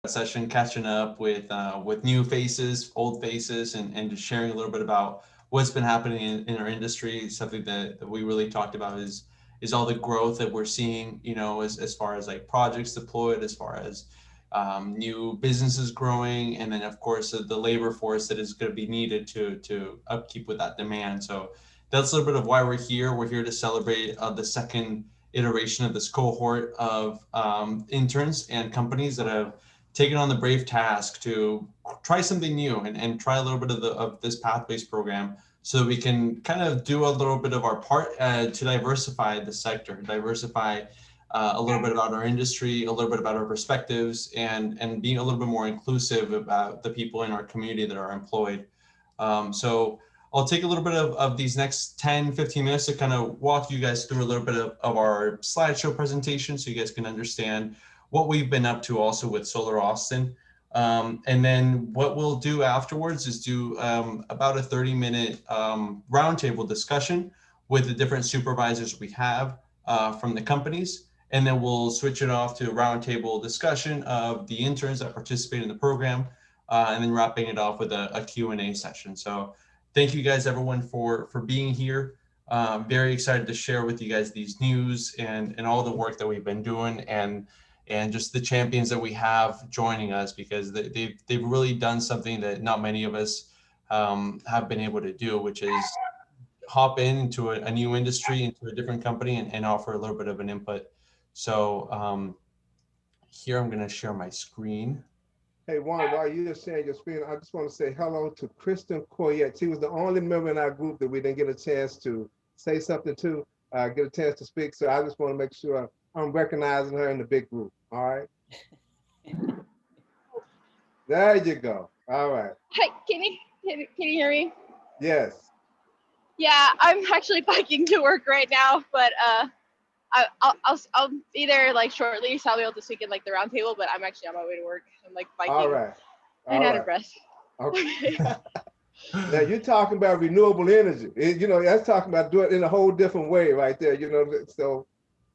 session, catching up with new faces, old faces, and just sharing a little bit about what's been happening in our industry. Something that we really talked about is all the growth that we're seeing, as far as like projects deployed, as far as new businesses growing, and then of course the labor force that is going to be needed to upkeep with that demand. So that's a little bit of why we're here. We're here to celebrate the second iteration of this cohort of interns and companies that have taken on the brave task to try something new and try a little bit of this pathways program so that we can kind of do a little bit of our part to diversify the sector, diversify a little bit about our industry, a little bit about our perspectives, and being a little bit more inclusive about the people in our community that are employed. So I'll take a little bit of these next 10, 15 minutes to kind of walk you guys through a little bit of our slideshow presentation so you guys can understand what we've been up to also with Solar Austin. And then what we'll do afterwards is do about a 30-minute roundtable discussion with the different supervisors we have from the companies. And then we'll switch it off to a roundtable discussion of the interns that participate in the program, and then wrapping it off with a Q&A session. So thank you guys, everyone, for being here. Very excited to share with you guys these news and all the work that we've been doing, and just the champions that we have joining us, because they've really done something that not many of us have been able to do, which is hop into a new industry, into a different company, and offer a little bit of an input. So here I'm going to share my screen. Hey, Juan, while you're sharing your screen, I just want to say hello to Kristen Coyette. She was the only member in our group that we didn't get a chance to say something to, get a chance to speak. So I just want to make sure I'm recognizing her in the big group. All right. There you go. All right. Hi, can you hear me? Yes. Yeah, I'm actually biking to work right now, but I'll either like shortly, so I'll be able to speak in like the round table, but I'm actually on my way to work. I'm like biking. All right. And out of breath. Okay. Now you're talking about renewable energy. That's talking about doing it in a whole different way right there. So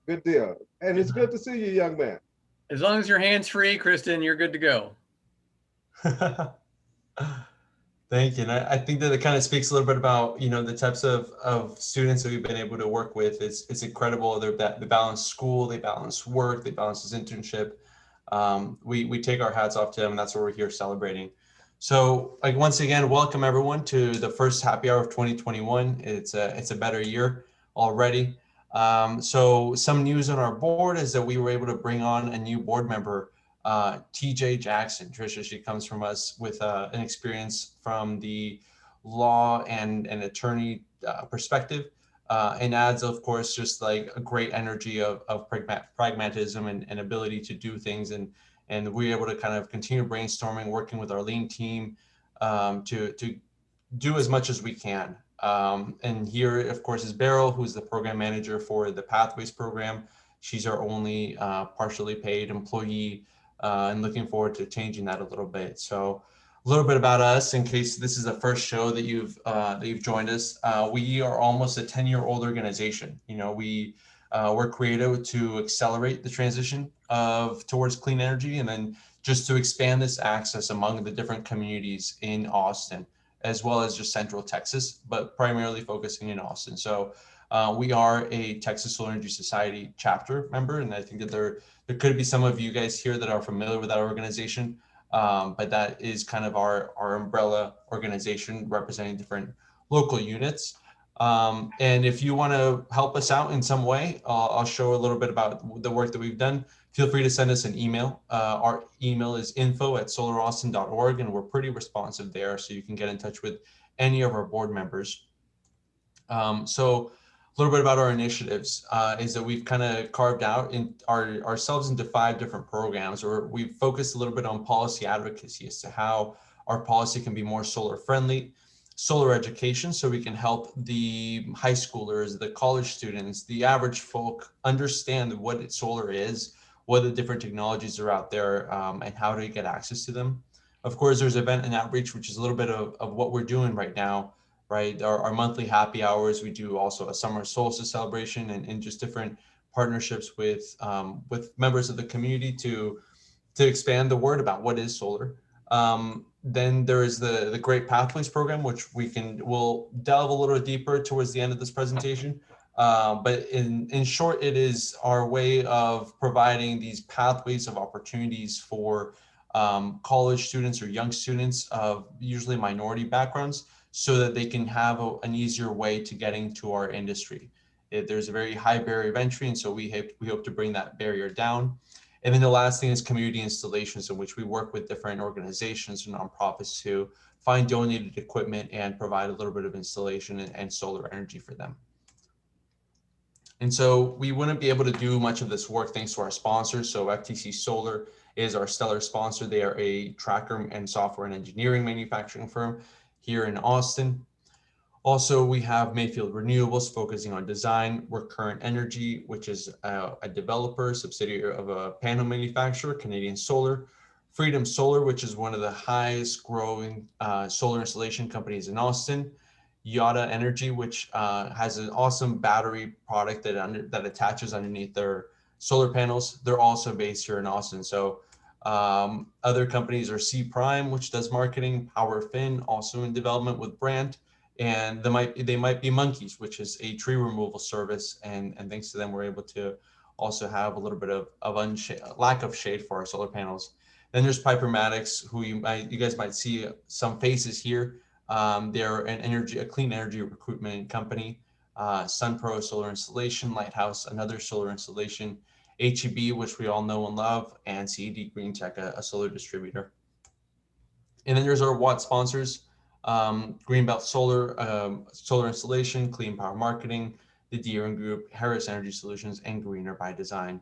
good deal. And it's good to see you, young man. As long as your hands free, Kristen, you're good to go. Thank you. And I think that it kind of speaks a little bit about, the types of students that we've been able to work with. It's incredible. They balance school, they balance work, they balance this internship. We take our hats off to them, and that's what we're here celebrating. So once again, welcome everyone to the first happy hour of 2021. It's a better year already. So some news on our board is that we were able to bring on a new board member, TJ Jackson. Trisha, she comes from us with an experience from the law and attorney perspective, and adds, of course, just like a great energy of pragmatism and ability to do things. And we're able to kind of continue brainstorming, working with our lean team to do as much as we can. And here, of course, is Beryl, who's the program manager for the Pathways program. She's our only partially paid employee, and looking forward to changing that a little bit. So a little bit about us, in case this is the first show that you've joined us. We are almost a 10-year-old organization. We're created to accelerate the transition towards clean energy, and then just to expand this access among the different communities in Austin, as well as just Central Texas, but primarily focusing in Austin. So we are a Texas Solar Energy Society chapter member, and I think that there could be some of you guys here that are familiar with that organization, but that is kind of our umbrella organization representing different local units. And if you want to help us out in some way, I'll show a little bit about the work that we've done. Feel free to send us an email. Our email is info@solaraustin.org, and we're pretty responsive there, so you can get in touch with any of our board members. So a little bit about our initiatives is that we've kind of carved out ourselves into 5 different programs, where we've focused a little bit on policy advocacy as to how our policy can be more solar friendly, solar education, so we can help the high schoolers, the college students, the average folk understand what solar is, what the different technologies are out there, and how to get access to them. Of course, there's event and outreach, which is a little bit of what we're doing right now, right? Our monthly happy hours. We do also a summer solstice celebration, and just different partnerships with members of the community to to expand the word about what is solar. Then there is the Great Pathways program, which we'll delve a little deeper towards the end of this presentation. But in short, it is our way of providing these pathways of opportunities for college students or young students of usually minority backgrounds, so that they can have an easier way to getting to our industry. There's a very high barrier of entry, and so we hope to bring that barrier down. And then the last thing is community installations, in which we work with different organizations and nonprofits to find donated equipment and provide a little bit of installation and solar energy for them. And so we wouldn't be able to do much of this work thanks to our sponsors. So FTC Solar is our stellar sponsor. They are a tracker and software and engineering manufacturing firm here in Austin. Also, we have Mayfield Renewables focusing on design, Recurrent Energy, which is a developer, subsidiary of a panel manufacturer, Canadian Solar, Freedom Solar, which is one of the highest growing solar installation companies in Austin, Yada Energy, which has an awesome battery product that attaches underneath their solar panels. They're also based here in Austin. So other companies are C Prime, which does marketing, PowerFin, also in development with Brandt. And they might be Monkeys, which is a tree removal service, and thanks to them, we're able to also have a little bit of lack of shade for our solar panels. Then there's Pipermatics, who you guys might see some faces here. They're a clean energy recruitment company. SunPro Solar Installation, Lighthouse, another solar installation, HEB, which we all know and love, and CED Green Tech, a solar distributor. And then there's our Watt sponsors. Greenbelt Solar, Solar Installation, Clean Power Marketing, the Deeren Group, Harris Energy Solutions, and Greener by Design.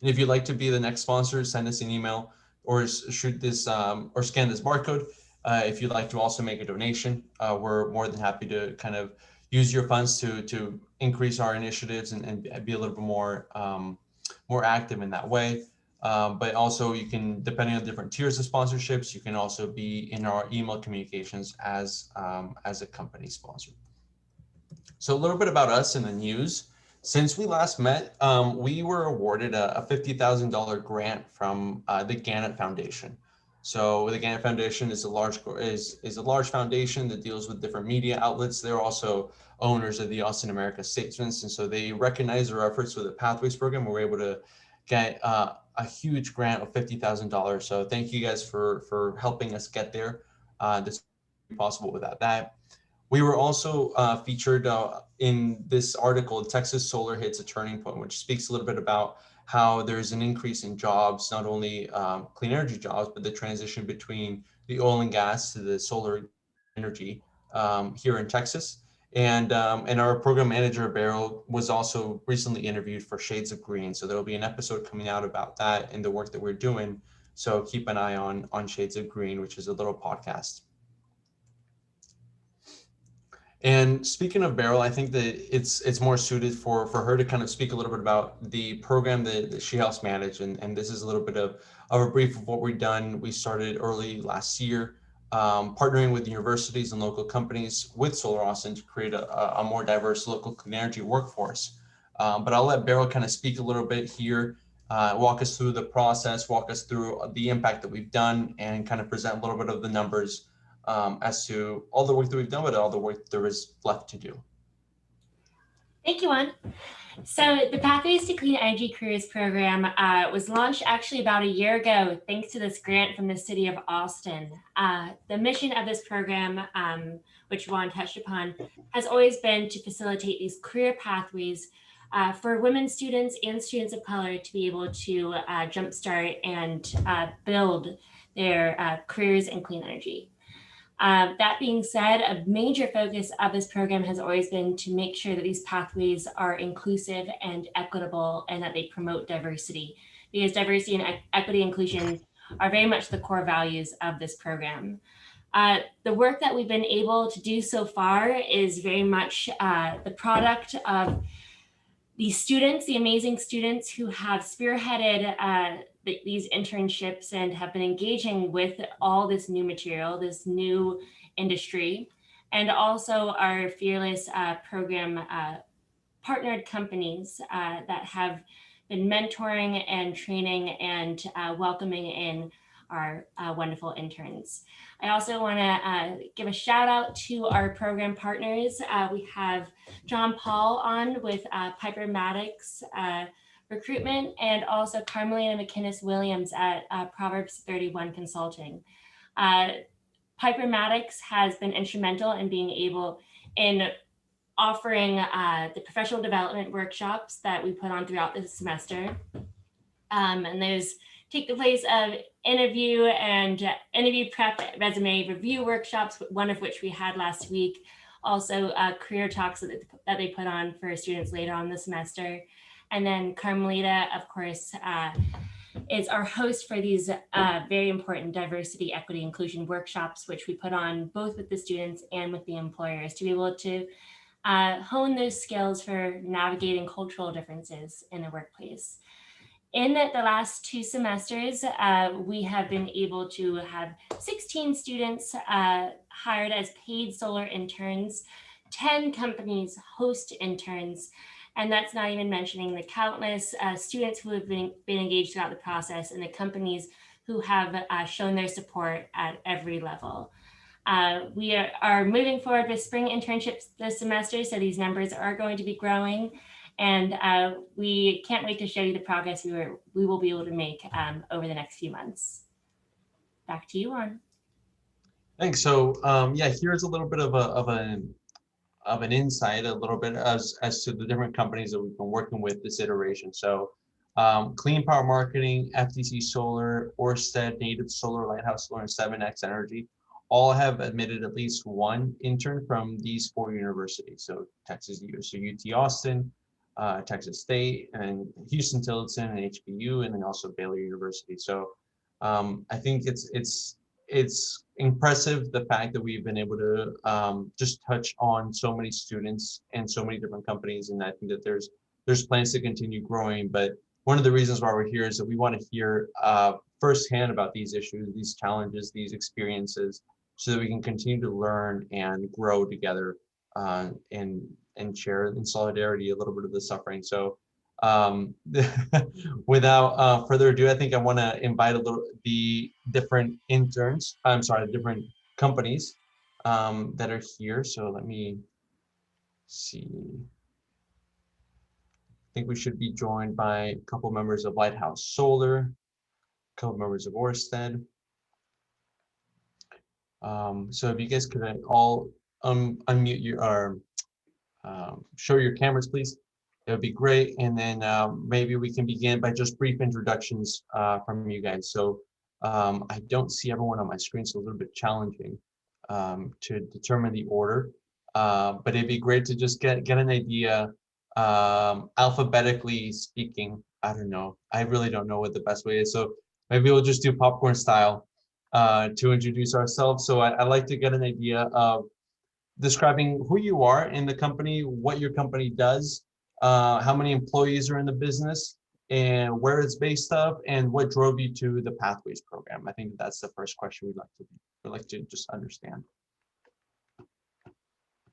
And if you'd like to be the next sponsor, send us an email or shoot this or scan this barcode. If you'd like to also make a donation, we're more than happy to kind of use your funds to increase our initiatives and be a little bit more active in that way. But also you can, depending on different tiers of sponsorships, you can also be in our email communications as a company sponsor. So a little bit about us in the news. Since we last met, we were awarded a $50,000 grant from the Gannett Foundation. So the Gannett Foundation is a large foundation that deals with different media outlets. They're also owners of the Austin America Statesman, and so they recognize our efforts with the Pathways program. We were able to get a huge grant of $50,000. So thank you guys for helping us get there. This would be possible without that. We were also featured in this article, Texas Solar Hits a Turning Point, which speaks a little bit about how there's an increase in jobs, not only clean energy jobs, but the transition between the oil and gas to the solar energy here in Texas. And our program manager, Beryl, was also recently interviewed for Shades of Green. So there'll be an episode coming out about that and the work that we're doing. So keep an eye on Shades of Green, which is a little podcast. And speaking of Beryl, I think that it's more suited for her to kind of speak a little bit about the program that she helps manage. And this is a little bit of a brief of what we've done. We started early last year, partnering with universities and local companies with Solar Austin to create a more diverse local clean energy workforce. But I'll let Beryl kind of speak a little bit here, walk us through the process, walk us through the impact that we've done, and kind of present a little bit of the numbers as to all the work that we've done, but all the work there is left to do. Thank you, Juan. So the Pathways to Clean Energy Careers program was launched actually about a year ago, thanks to this grant from the city of Austin. The mission of this program, which Juan touched upon, has always been to facilitate these career pathways for women students and students of color to be able to jumpstart and build their careers in clean energy. That being said, a major focus of this program has always been to make sure that these pathways are inclusive and equitable and that they promote diversity, because diversity and equity inclusion are very much the core values of this program. The work that we've been able to do so far is very much the product of these students, the amazing students who have spearheaded these internships and have been engaging with all this new material, this new industry, and also our Fearless program partnered companies that have been mentoring and training and welcoming in our wonderful interns. I also want to give a shout out to our program partners. We have John Paul on with Piper Maddox Recruitment, and also Carmelina McInnes Williams at Proverbs 31 Consulting. Piper Maddox has been instrumental in being able in offering the professional development workshops that we put on throughout the semester. And those take the place of interview prep, resume review workshops, one of which we had last week. Also career talks that they put on for students later on the semester. And then Carmelita, of course, is our host for these very important diversity, equity, inclusion workshops, which we put on both with the students and with the employers to be able to hone those skills for navigating cultural differences in the workplace. In the last 2 semesters, we have been able to have 16 students hired as paid solar interns, 10 companies host interns, and that's not even mentioning the countless students who have been engaged throughout the process and the companies who have shown their support at every level. We are moving forward with spring internships this semester, so these numbers are going to be growing. And we can't wait to show you the progress we will be able to make over the next few months. Back to you, Juan. Thanks. So yeah, here's a little bit of an insight, a little bit as to the different companies that we've been working with this iteration. So Clean Power Marketing, FTC Solar, Orsted, Native Solar, Lighthouse Solar, and 7X Energy all have admitted at least one intern from these 4 universities. So Texas U, so UT Austin, Texas State, and Houston Tillotson, and HBU, and then also Baylor University. So I think it's impressive the fact that we've been able to just touch on so many students and so many different companies, and I think that there's plans to continue growing. But one of the reasons why we're here is that we want to hear firsthand about these issues, these challenges, these experiences, so that we can continue to learn and grow together and share in solidarity a little bit of the suffering. So without further ado, I think I want to invite the different the different companies that are here. So let me see. I think we should be joined by a couple members of Lighthouse Solar, a couple members of Orsted. So if you guys could all unmute your show your cameras, please. That would be great. And then maybe we can begin by just brief introductions from you guys. So I don't see everyone on my screen, so a little bit challenging to determine the order. But it'd be great to just get an idea, alphabetically speaking. I don't know. I really don't know what the best way is. So maybe we'll just do popcorn style to introduce ourselves. So I'd like to get an idea of describing who you are in the company, what your company does, how many employees are in the business, and where it's based of, and what drove you to the Pathways program. I think that's the first question we'd like to just understand.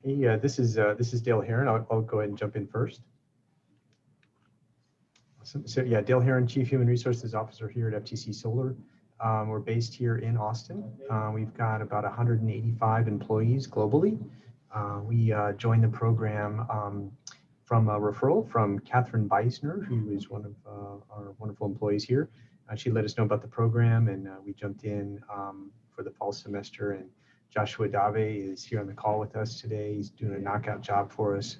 Hey, this is Dale Heron. I'll go ahead and jump in first. So yeah, Dale Heron, Chief Human Resources Officer here at FTC Solar. We're based here in Austin. We've got about 185 employees globally. We joined the program from a referral from Catherine Beisner, who is one of our wonderful employees here. She let us know about the program, and we jumped in for the fall semester. And Joshua Dave is here on the call with us today. He's doing a knockout job for us.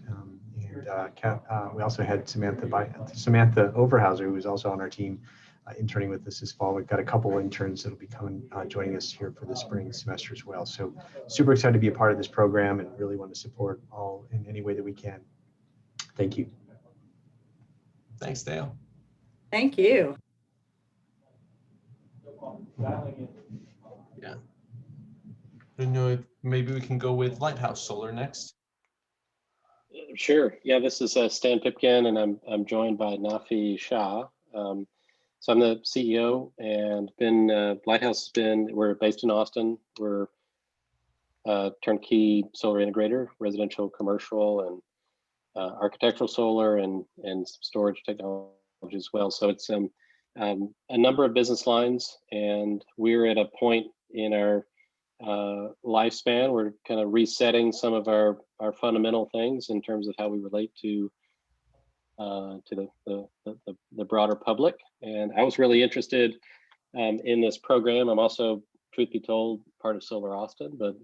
We also had Samantha Overhauser, who is also on our team, interning with us this fall. We've got a couple interns that'll be coming joining us here for the spring semester as well. So super excited to be a part of this program and really want to support all in any way that we can. Thank you. Thanks, Dale. Thank you. Yeah. I don't know if maybe we can go with Lighthouse Solar next. Sure. Yeah, this is Stan Pipkin, and I'm joined by Nafi Shah. So I'm the CEO, and Lighthouse we're based in Austin. We're a turnkey solar integrator, residential, commercial, and architectural solar and storage technology as well. So it's a number of business lines, and we're at a point in our lifespan. We're kind of resetting some of our fundamental things in terms of how we relate to the broader public. And I was really interested in this program. I'm also, truth be told, part of Solar Austin, but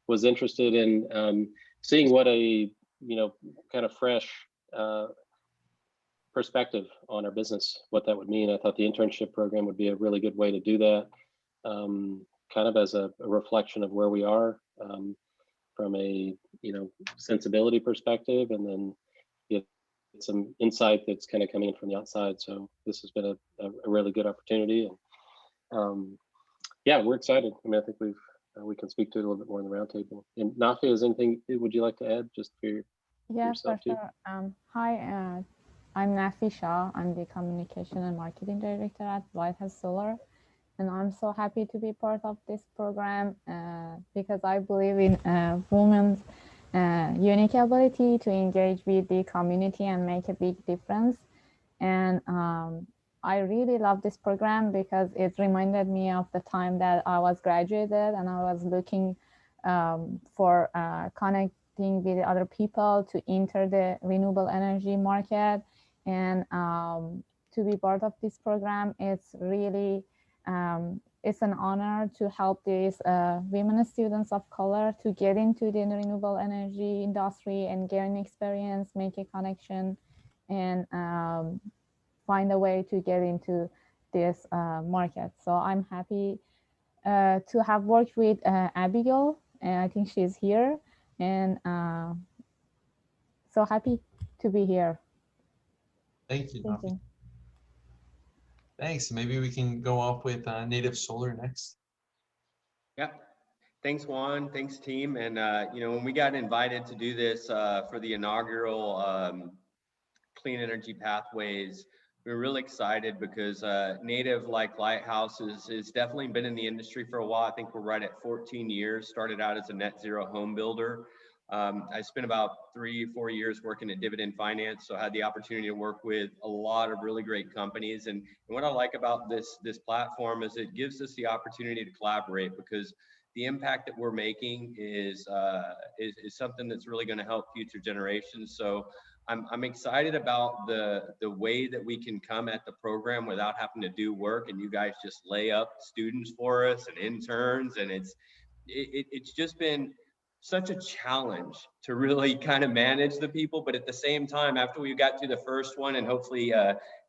was interested in seeing what a kind of fresh perspective on our business, what that would mean. I thought the internship program would be a really good way to do that, kind of as a reflection of where we are from a sensibility perspective, and then get some insight that's kind of coming in from the outside. So this has been a really good opportunity, and yeah, we're excited. I mean, I think we can speak to it a little bit more in the roundtable. And Nafi, is anything would you like to add just for yourself too? Hi, I'm Nafi Shah. I'm the Communication and Marketing Director at Lighthouse Solar. And I'm so happy to be part of this program because I believe in women's unique ability to engage with the community and make a big difference. And I really love this program because it reminded me of the time that I was graduated and I was looking for connecting with other people to enter the renewable energy market. And to be part of this program, it's really it's an honor to help these women students of color to get into the renewable energy industry and gain experience, make a connection, and find a way to get into this market. So I'm happy to have worked with Abigail, and I think she's here, and so happy to be here. Thank you, Thank Nafi. you. Thanks. Maybe we can go off with Native Solar next. Yeah. Thanks, Juan. Thanks, team. And, when we got invited to do this for the inaugural Clean Energy Pathways, we were really excited because Native, like Lighthouse, has definitely been in the industry for a while. I think we're right at 14 years, started out as a net zero home builder. I spent about 3-4 years working at Dividend Finance, so I had the opportunity to work with a lot of really great companies. And what I like about this platform is it gives us the opportunity to collaborate, because the impact that we're making is something that's really going to help future generations. So I'm excited about the way that we can come at the program without having to do work, and you guys just lay up students for us and interns, and it's just been such a challenge to really kind of manage the people. But at the same time, after we got through the first one, and hopefully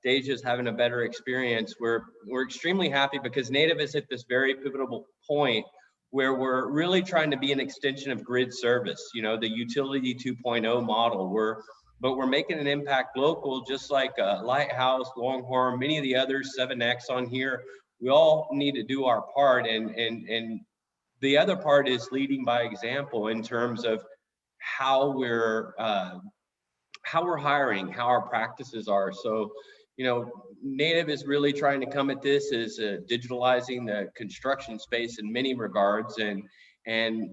Deja's having a better experience, we're extremely happy because Native is at this very pivotal point where we're really trying to be an extension of grid service, the utility 2.0 model. But we're making an impact local, just like Lighthouse, Longhorn, many of the others, 7X on here. We all need to do our part, and the other part is leading by example in terms of how we're hiring, how our practices are. So, Native is really trying to come at this as digitalizing the construction space in many regards, and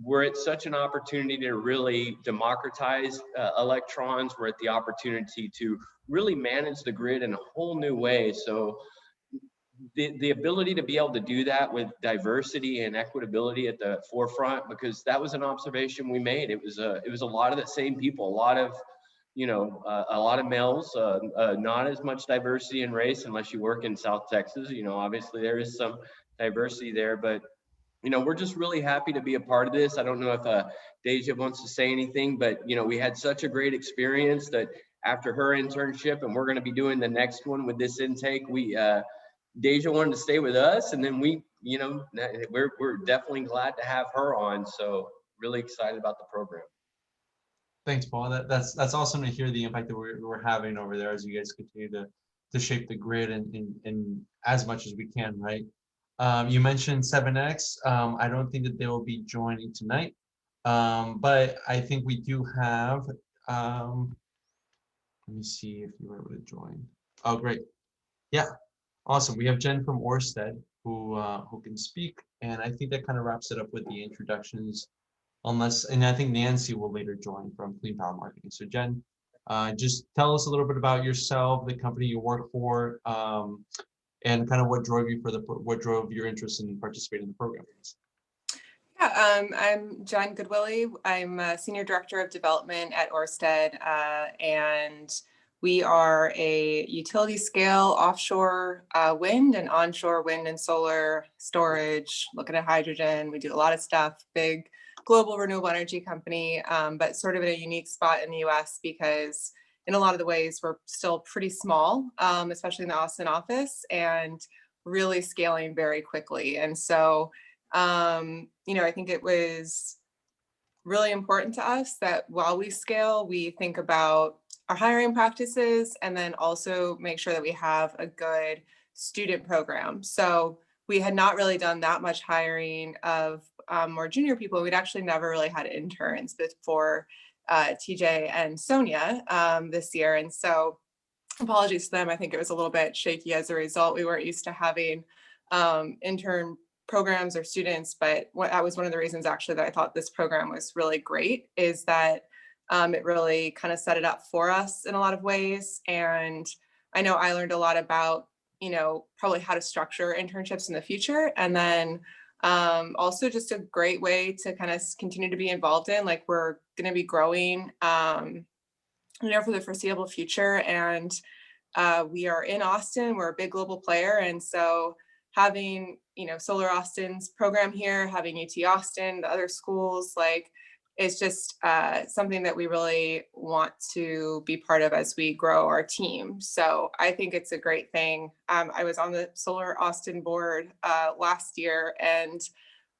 we're at such an opportunity to really democratize electrons. We're at the opportunity to really manage the grid in a whole new way. So the ability to be able to do that with diversity and equitability at the forefront, because that was an observation we made. It was a lot of the same people, a lot of males, not as much diversity in race unless you work in South Texas. Obviously there is some diversity there, but we're just really happy to be a part of this. I don't know if Deja wants to say anything, but we had such a great experience that after her internship, and we're going to be doing the next one with this intake, Deja wanted to stay with us, and then we're definitely glad to have her on. So really excited about the program. Thanks, Paul. That's awesome to hear the impact that we're having over there as you guys continue to shape the grid and as much as we can, right? You mentioned 7X. I don't think that they will be joining tonight, but I think we do have. Let me see if you were able to join. Oh, great. Yeah, awesome. We have Jen from Orsted who can speak, and I think that kind of wraps it up with the introductions. And I think Nancy will later join from Clean Power Marketing. So Jen, Just tell us a little bit about yourself, the company you work for, and kind of what drove you what drove your interest in participating in the program. Yeah, I'm Jen Goodwillie. I'm a Senior Director of Development at Ørsted, and we are a utility scale offshore wind and onshore wind and solar storage, looking at hydrogen. We do a lot of stuff, big global renewable energy company, but sort of in a unique spot in the US because in a lot of the ways we're still pretty small, especially in the Austin office, and really scaling very quickly. And so I think it was really important to us that while we scale, we think about our hiring practices and then also make sure that we have a good student program. So we had not really done that much hiring of more junior people. We'd actually never really had interns before TJ and Sonia this year. And so apologies to them. I think it was a little bit shaky as a result. We weren't used to having intern programs or students, but that was one of the reasons actually that I thought this program was really great, is that it really kind of set it up for us in a lot of ways. And I know I learned a lot about, probably how to structure internships in the future. And then also just a great way to kind of continue to be involved in, like we're going to be growing, for the foreseeable future. And we are in Austin, we're a big global player. And so having, Solar Austin's program here, having UT Austin, the other schools, it's just something that we really want to be part of as we grow our team. So I think it's a great thing. I was on the Solar Austin board last year and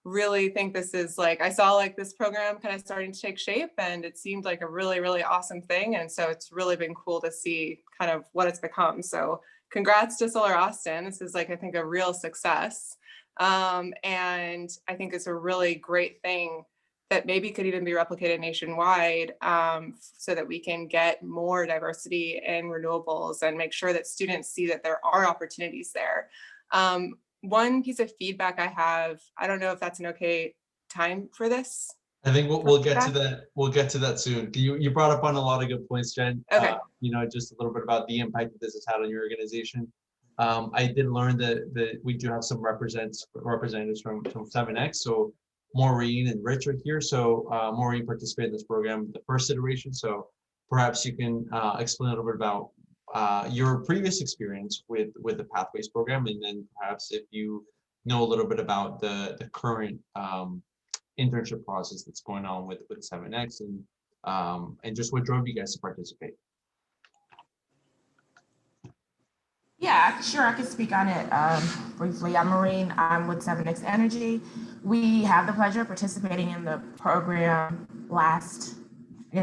really think this is I saw this program kind of starting to take shape, and it seemed like a really, really awesome thing. And so it's really been cool to see kind of what it's become. So congrats to Solar Austin. This is I think a real success. And I think it's a really great thing that maybe could even be replicated nationwide, so that we can get more diversity in renewables and make sure that students see that there are opportunities there. One piece of feedback I have, I don't know if that's an okay time for this. I think we'll get to that. We'll get to that soon. You brought up on a lot of good points, Jen. Okay. Just a little bit about the impact that this has had on your organization. I did learn that we do have some representatives from 7X. So Maureen and Rich are here. So Maureen participated in this program, the first iteration. So perhaps you can explain a little bit about your previous experience with the Pathways program, and then perhaps if you know a little bit about the current internship process that's going on with 7X, and just what drove you guys to participate. Yeah, sure, I can speak on it briefly. I'm Maureen, I'm with 7X Energy. We have the pleasure of participating in the program last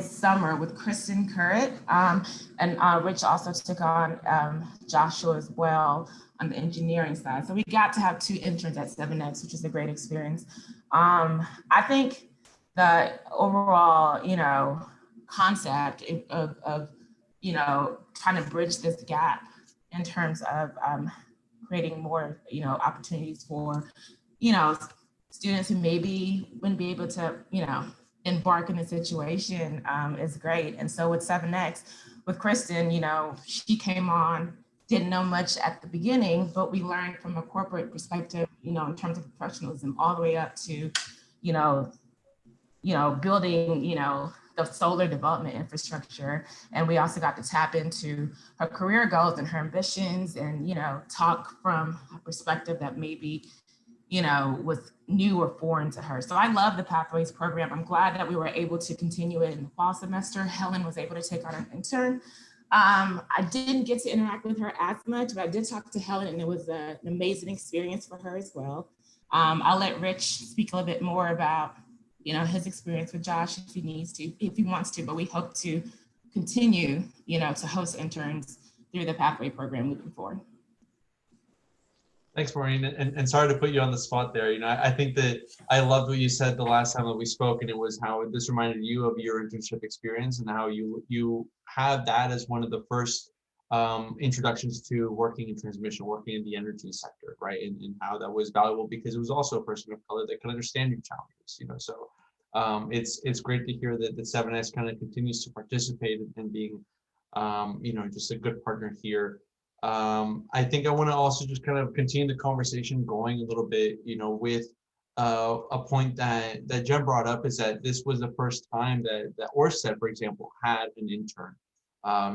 summer with Kristen Currit, and Rich also took on Joshua as well on the engineering side. So we got to have 2 interns at 7X, which is a great experience. I think the overall, concept of trying to bridge this gap in terms of creating more, opportunities for, students who maybe wouldn't be able to, embark in a situation is great. And so with 7X, with Kristen, she came on, didn't know much at the beginning, but we learned from a corporate perspective, in terms of professionalism, all the way up to, building, the solar development infrastructure. And we also got to tap into her career goals and her ambitions and, talk from a perspective that maybe, was new or foreign to her. So I love the Pathways program. I'm glad that we were able to continue it in the fall semester. Helen was able to take on an intern. I didn't get to interact with her as much, but I did talk to Helen, and it was an amazing experience for her as well. I'll let Rich speak a little bit more about, his experience with Josh if he wants to, but we hope to continue, to host interns through the Pathway program moving forward. Thanks, Maureen, and sorry to put you on the spot there. I think that I loved what you said the last time that we spoke, and it was how this reminded you of your internship experience and how you had that as one of the first introductions to working in transmission, working in the energy sector, right? And how that was valuable because it was also a person of color that could understand your challenges, So it's great to hear that the 7X kind of continues to participate and being, just a good partner here. I think I want to also just kind of continue the conversation going a little bit, with a point that Jen brought up, is that this was the first time that Orsted, for example, had an intern.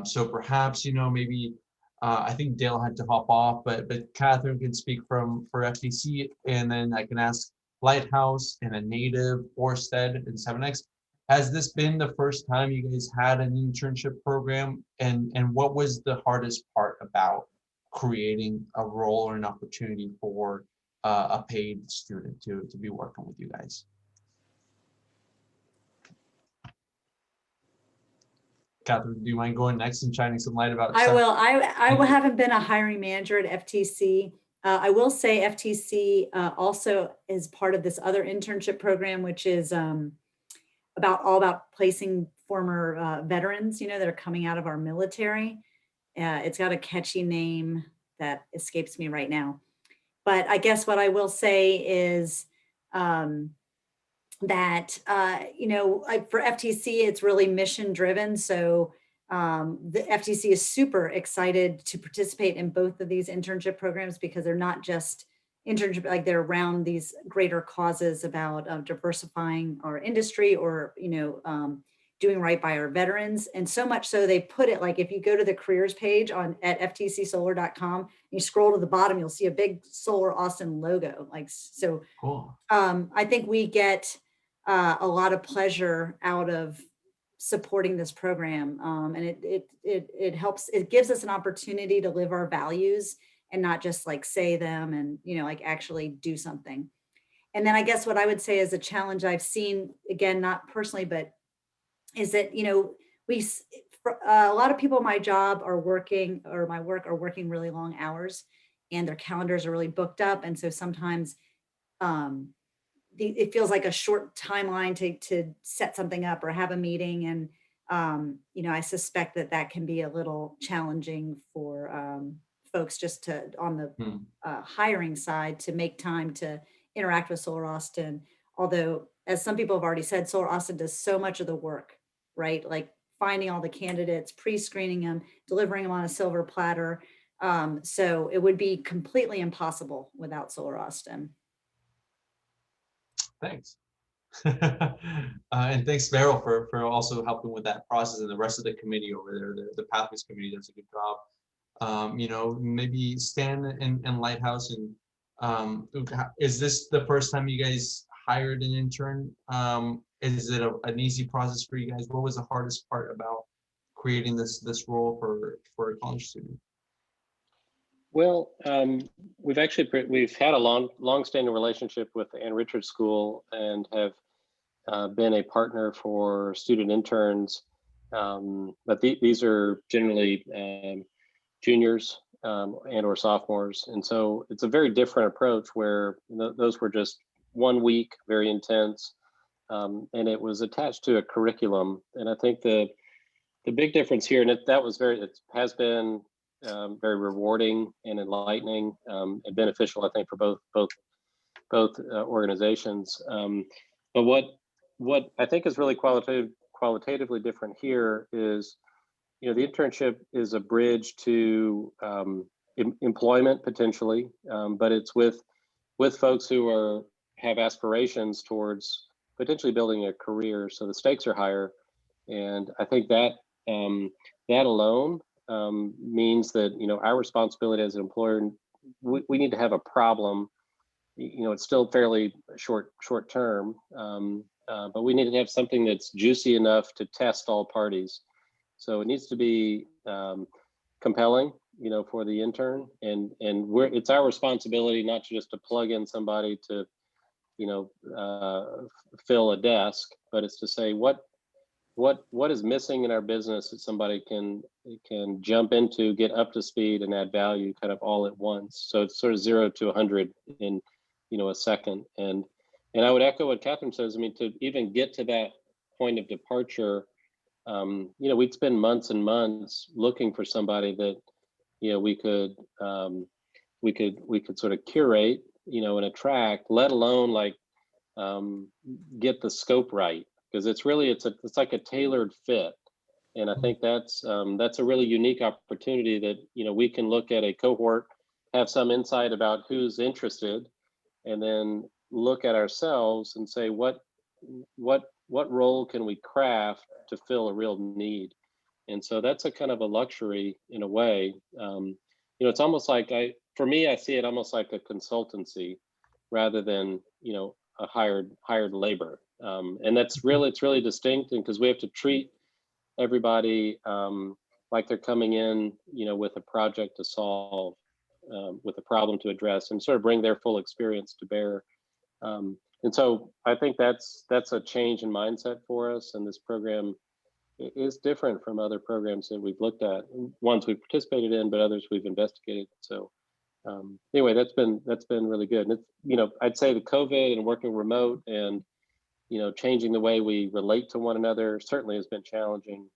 So perhaps, maybe I think Dale had to hop off, but Catherine can speak for FTC, and then I can ask Lighthouse and a native Orsted and 7X. Has this been the first time you guys had an internship program? And what was the hardest part about creating a role or an opportunity for a paid student to be working with you guys? Catherine, do you mind going next and shining some light about? I will. I haven't been a hiring manager at FTC. I will say FTC also is part of this other internship program, which is all about placing former veterans, that are coming out of our military. It's got a catchy name that escapes me right now. But I guess what I will say is that, for FTC, it's really mission driven. So the FTC is super excited to participate in both of these internship programs, because they're not just internship, like they're around these greater causes about diversifying our industry, or, doing right by our veterans. And so much so they put it, like, if you go to the careers page at ftcsolar.com, you scroll to the bottom, you'll see a big Solar Austin logo. Like, so cool. I think we get a lot of pleasure out of supporting this program. And it helps, it gives us an opportunity to live our values and not just like say them and, like actually do something. And then I guess what I would say is a challenge I've seen, again, not personally, but is that, a lot of people in my job are working, or my work are working really long hours, and their calendars are really booked up. And so sometimes it feels like a short timeline to set something up or have a meeting. And, I suspect that can be a little challenging for folks just on the hiring side, to make time to interact with Solar Austin. Although, as some people have already said, Solar Austin does so much of the work, right? Like finding all the candidates, pre-screening them, delivering them on a silver platter. So it would be completely impossible without Solar Austin. Thanks. And thanks, Meryl, for also helping with that process, and the rest of the committee over there, the Pathways Committee does a good job. Maybe Stan and Lighthouse, and is this the first time you guys hired an intern? Is it an easy process for you guys? What was the hardest part about creating this role for a college student? Well, we've had a long-standing relationship with the Ann Richards School, and have been a partner for student interns. But these are generally juniors and or sophomores, and so it's a very different approach, where those were just 1 week, very intense, and it was attached to a curriculum. And I think the big difference here, and it has been very rewarding and enlightening, and beneficial, I think, for both organizations. But what I think is really qualitatively different here is, the internship is a bridge to employment potentially, but it's with folks who have aspirations towards potentially building a career. So the stakes are higher, and I think that that alone means that our responsibility as an employer, we need to have a problem. It's still fairly short term, but we need to have something that's juicy enough to test all parties. So it needs to be compelling, for the intern, and it's our responsibility not just to plug in somebody to, fill a desk, but it's to say what is missing in our business that somebody can jump into, get up to speed, and add value kind of all at once. So it's sort of 0 to 100 in a second. And I would echo what Catherine says. I mean, to even get to that point of departure, we'd spend months and months looking for somebody that we could sort of curate, and attract, let alone like get the scope right, because it's really it's like a tailored fit. And I think that's a really unique opportunity that, you know, we can look at a cohort, have some insight about who's interested, and then look at ourselves and say what role can we craft to fill a real need. And so that's a kind of a luxury in a way. You know, it's almost like for me, I see it almost like a consultancy rather than, you know, a hired labor. And it's really distinct, and because we have to treat everybody like they're coming in, you know, with a project to solve, with a problem to address, and sort of bring their full experience to bear. And so I think that's a change in mindset for us, and this program is different from other programs that we've looked at, ones we've participated in, but others we've investigated. So anyway, that's been really good. And it's, you know, I'd say the COVID and working remote and, you know, changing the way we relate to one another certainly has been challenging.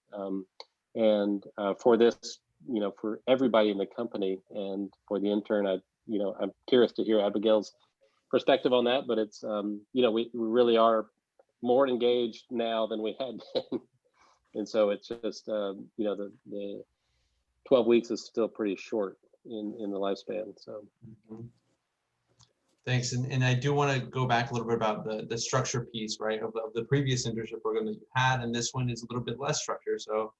And for this, you know, for everybody in the company and for the intern, you know, I'm curious to hear Abigail's perspective on that, but it's, you know, we really are more engaged now than we had been. And so it's just, you know, the 12 weeks is still pretty short in the lifespan. So. Thanks. And I do want to go back a little bit about the structure piece, right, of the previous internship program that you had, and this one is a little bit less structured. So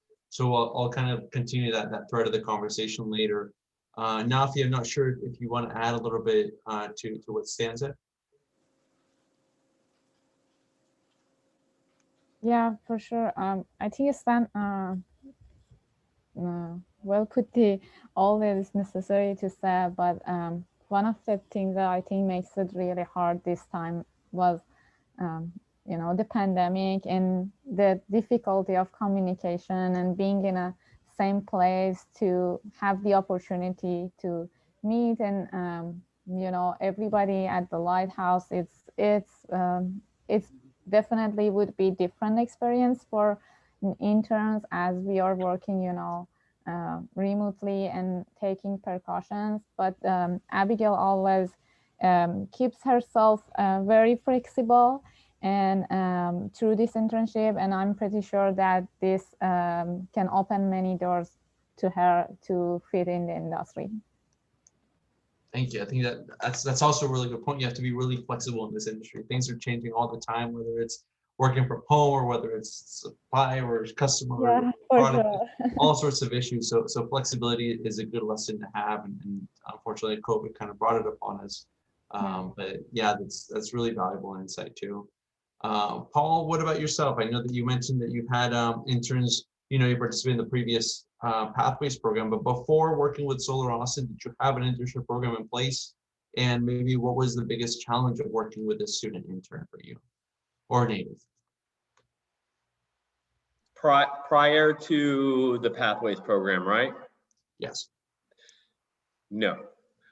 I'll kind of continue that thread of the conversation later. Nafi, I'm not sure if you want to add a little bit to what Stan said. Yeah, for sure. I think Stan well put all that is necessary to say, but one of the things that I think makes it really hard this time was, you know, the pandemic and the difficulty of communication and being in a same place to have the opportunity to meet and, you know, everybody at the lighthouse. It's definitely would be different experience for interns as we are working, you know, remotely and taking precautions. But Abigail always keeps herself very flexible and through this internship, and I'm pretty sure that this can open many doors to her to fit in the industry. Thank you. I think that's also a really good point. You have to be really flexible in this industry. Things are changing all the time, whether it's working from home or whether it's supply or customer or product, all sorts of issues. So flexibility is a good lesson to have, and unfortunately COVID kind of brought it upon us. But yeah, that's really valuable insight too. Paul, what about yourself? I know that you mentioned that you've had interns, you know, you participated in the previous Pathways program, but before working with Solar Austin, did you have an internship program in place? And maybe what was the biggest challenge of working with a student intern for you or native? Prior to the Pathways program, right? Yes. No,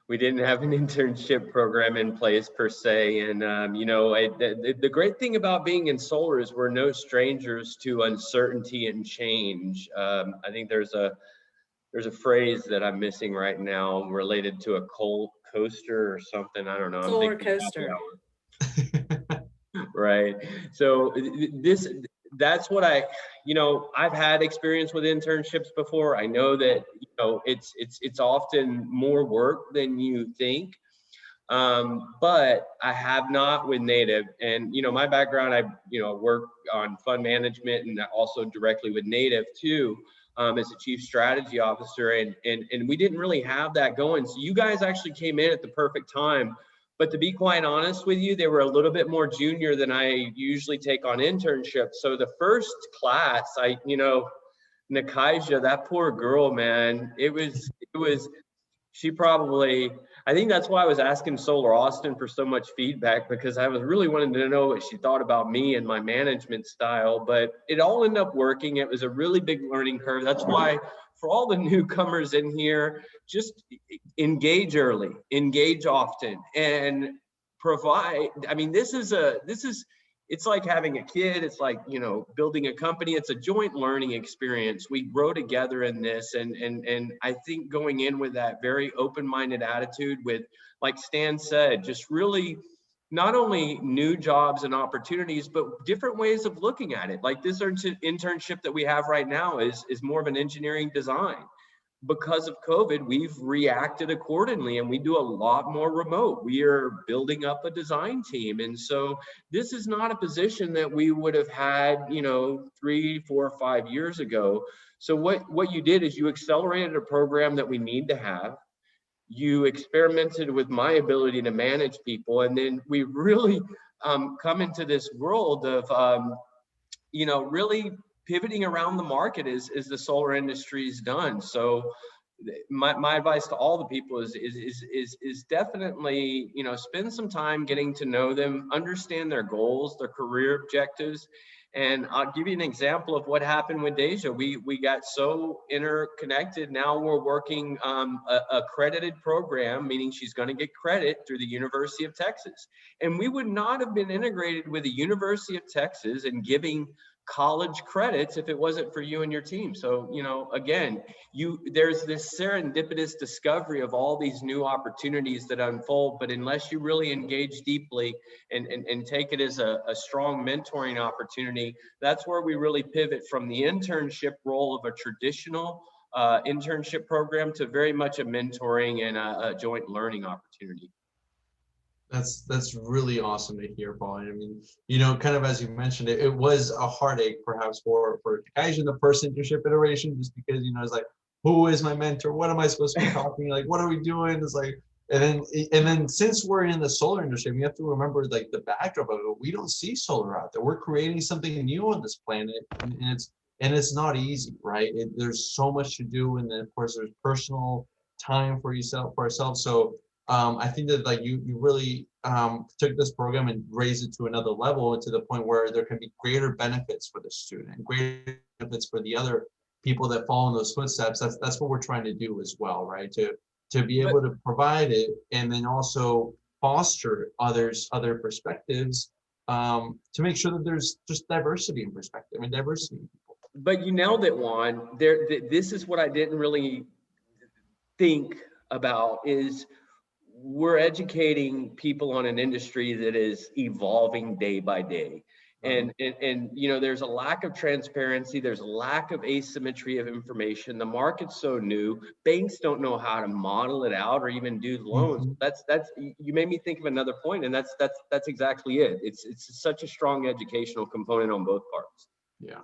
we didn't have an internship program in place per se. And, you know, the great thing about being in solar is we're no strangers to uncertainty and change. I think there's a phrase that I'm missing right now related to a coal coaster or something. I don't know. Solar coaster. Right. So that's what you know, I've had experience with internships before. I know that, you know, it's often more work than you think. But I have not with native. And, you know, my background, I, you know, work on fund management and also directly with native too, as a chief strategy officer. And we didn't really have that going. So you guys actually came in at the perfect time. But to be quite honest with you, they were a little bit more junior than I usually take on internships. So the first class, you know, Nakaija, that poor girl, man, she probably, I think that's why I was asking Solar Austin for so much feedback, because I was really wanting to know what she thought about me and my management style, but it all ended up working. It was a really big learning curve. That's why for all the newcomers in here, just engage early, engage often, and provide. I mean, it's like having a kid. It's like, you know, building a company. It's a joint learning experience. We grow together in this. And I think going in with that very open-minded attitude with, like Stan said, just really not only new jobs and opportunities, but different ways of looking at it. Like this internship that we have right now is more of an engineering design. Because of COVID, we've reacted accordingly and we do a lot more remote. We are building up a design team. And so this is not a position that we would have had, 3, 4, 5 years ago. So what you did is you accelerated a program that we need to have. You experimented with my ability to manage people. And then we really come into this world of, really pivoting around the market as the solar industry's done. So my advice to all the people is definitely, spend some time getting to know them, understand their goals, their career objectives. And I'll give you an example of what happened with Deja. We got so interconnected. Now we're working a accredited program, meaning she's going to get credit through the University of Texas. And we would not have been integrated with the University of Texas and giving college credits if it wasn't for you and your team. So, again, there's this serendipitous discovery of all these new opportunities that unfold, but unless you really engage deeply and take it as a strong mentoring opportunity, that's where we really pivot from the internship role of a traditional internship program to very much a mentoring and a joint learning opportunity. That's really awesome to hear, Paul. I mean, kind of as you mentioned, it was a heartache perhaps for Kaija in the first internship iteration, just because it's like, who is my mentor? What am I supposed to be talking? Like, what are we doing? It's like, and then since we're in the solar industry, we have to remember like the backdrop of it. We don't see solar out there. We're creating something new on this planet, and it's not easy, right? There's so much to do, and then of course there's personal time for ourselves. So I think that like you really took this program and raised it to another level, and to the point where there can be greater benefits for the student, greater benefits for the other people that follow in those footsteps. That's what we're trying to do as well, right? To be able to provide it, and then also foster other perspectives, to make sure that there's just diversity in perspective and diversity in people. But you nailed it, Juan. This is what I didn't really think about is we're educating people on an industry that is evolving day by day. And there's a lack of transparency. There's a lack of asymmetry of information. The market's so new. Banks don't know how to model it out or even do loans. That's you made me think of another point, and that's exactly it. It's such a strong educational component on both parts. Yeah,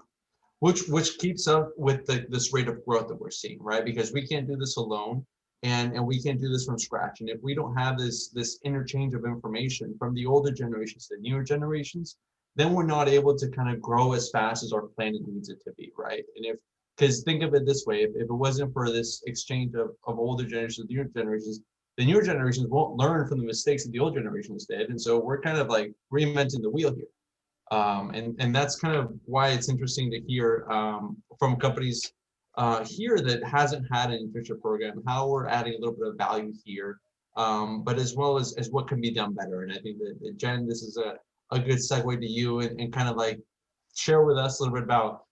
which keeps up with this rate of growth that we're seeing, right? Because we can't do this alone. And we can't do this from scratch. And if we don't have this interchange of information from the older generations to the newer generations, then we're not able to kind of grow as fast as our planet needs it to be, right? And because think of it this way, if it wasn't for this exchange of older generations to the newer generations won't learn from the mistakes that the old generations did. And so we're kind of like reinventing the wheel here. And that's kind of why it's interesting to hear from companies here that hasn't had an internship program, how we're adding a little bit of value here, but as well as what can be done better. And I think that Jen, this is a good segue to you, and kind of like share with us a little bit about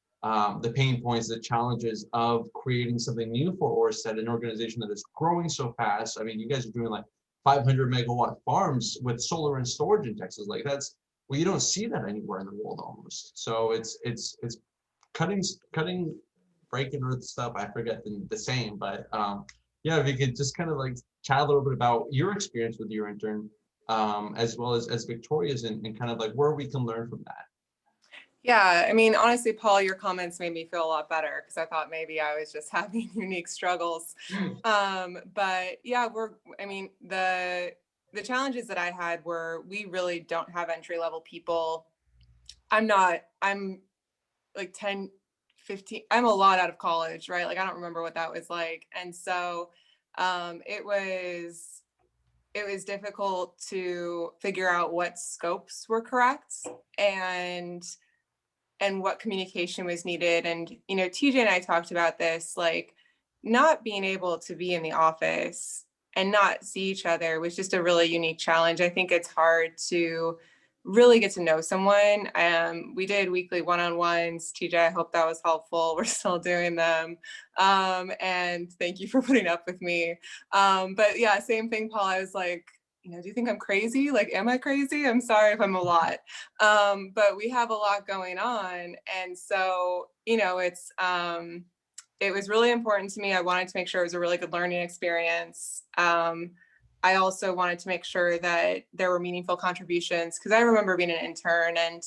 the pain points, the challenges of creating something new for Orsted, an organization that is growing so fast. I mean, you guys are doing like 500 megawatt farms with solar and storage in Texas. Like you don't see that anywhere in the world almost. So it's cutting breaking earth stuff. I forget the same, but yeah, if you could just kind of like chat a little bit about your experience with your intern, as well as Victoria's, and kind of like where we can learn from that. Yeah, I mean, honestly, Paul, your comments made me feel a lot better because I thought maybe I was just having unique struggles. But yeah, the challenges that I had were we really don't have entry-level people. I'm like 10, 15, I'm a lot out of college, right? Like, I don't remember what that was like. And so it was difficult to figure out what scopes were correct and what communication was needed. And, TJ and I talked about this, like not being able to be in the office and not see each other was just a really unique challenge. I think it's hard to really get to know someone. We did weekly one-on-ones. TJ, I hope that was helpful. We're still doing them. And thank you for putting up with me. But yeah, same thing, Paul. I was like, do you think I'm crazy? Like, am I crazy? I'm sorry if I'm a lot. But we have a lot going on. And so, it was really important to me. I wanted to make sure it was a really good learning experience. I also wanted to make sure that there were meaningful contributions, because I remember being an intern and,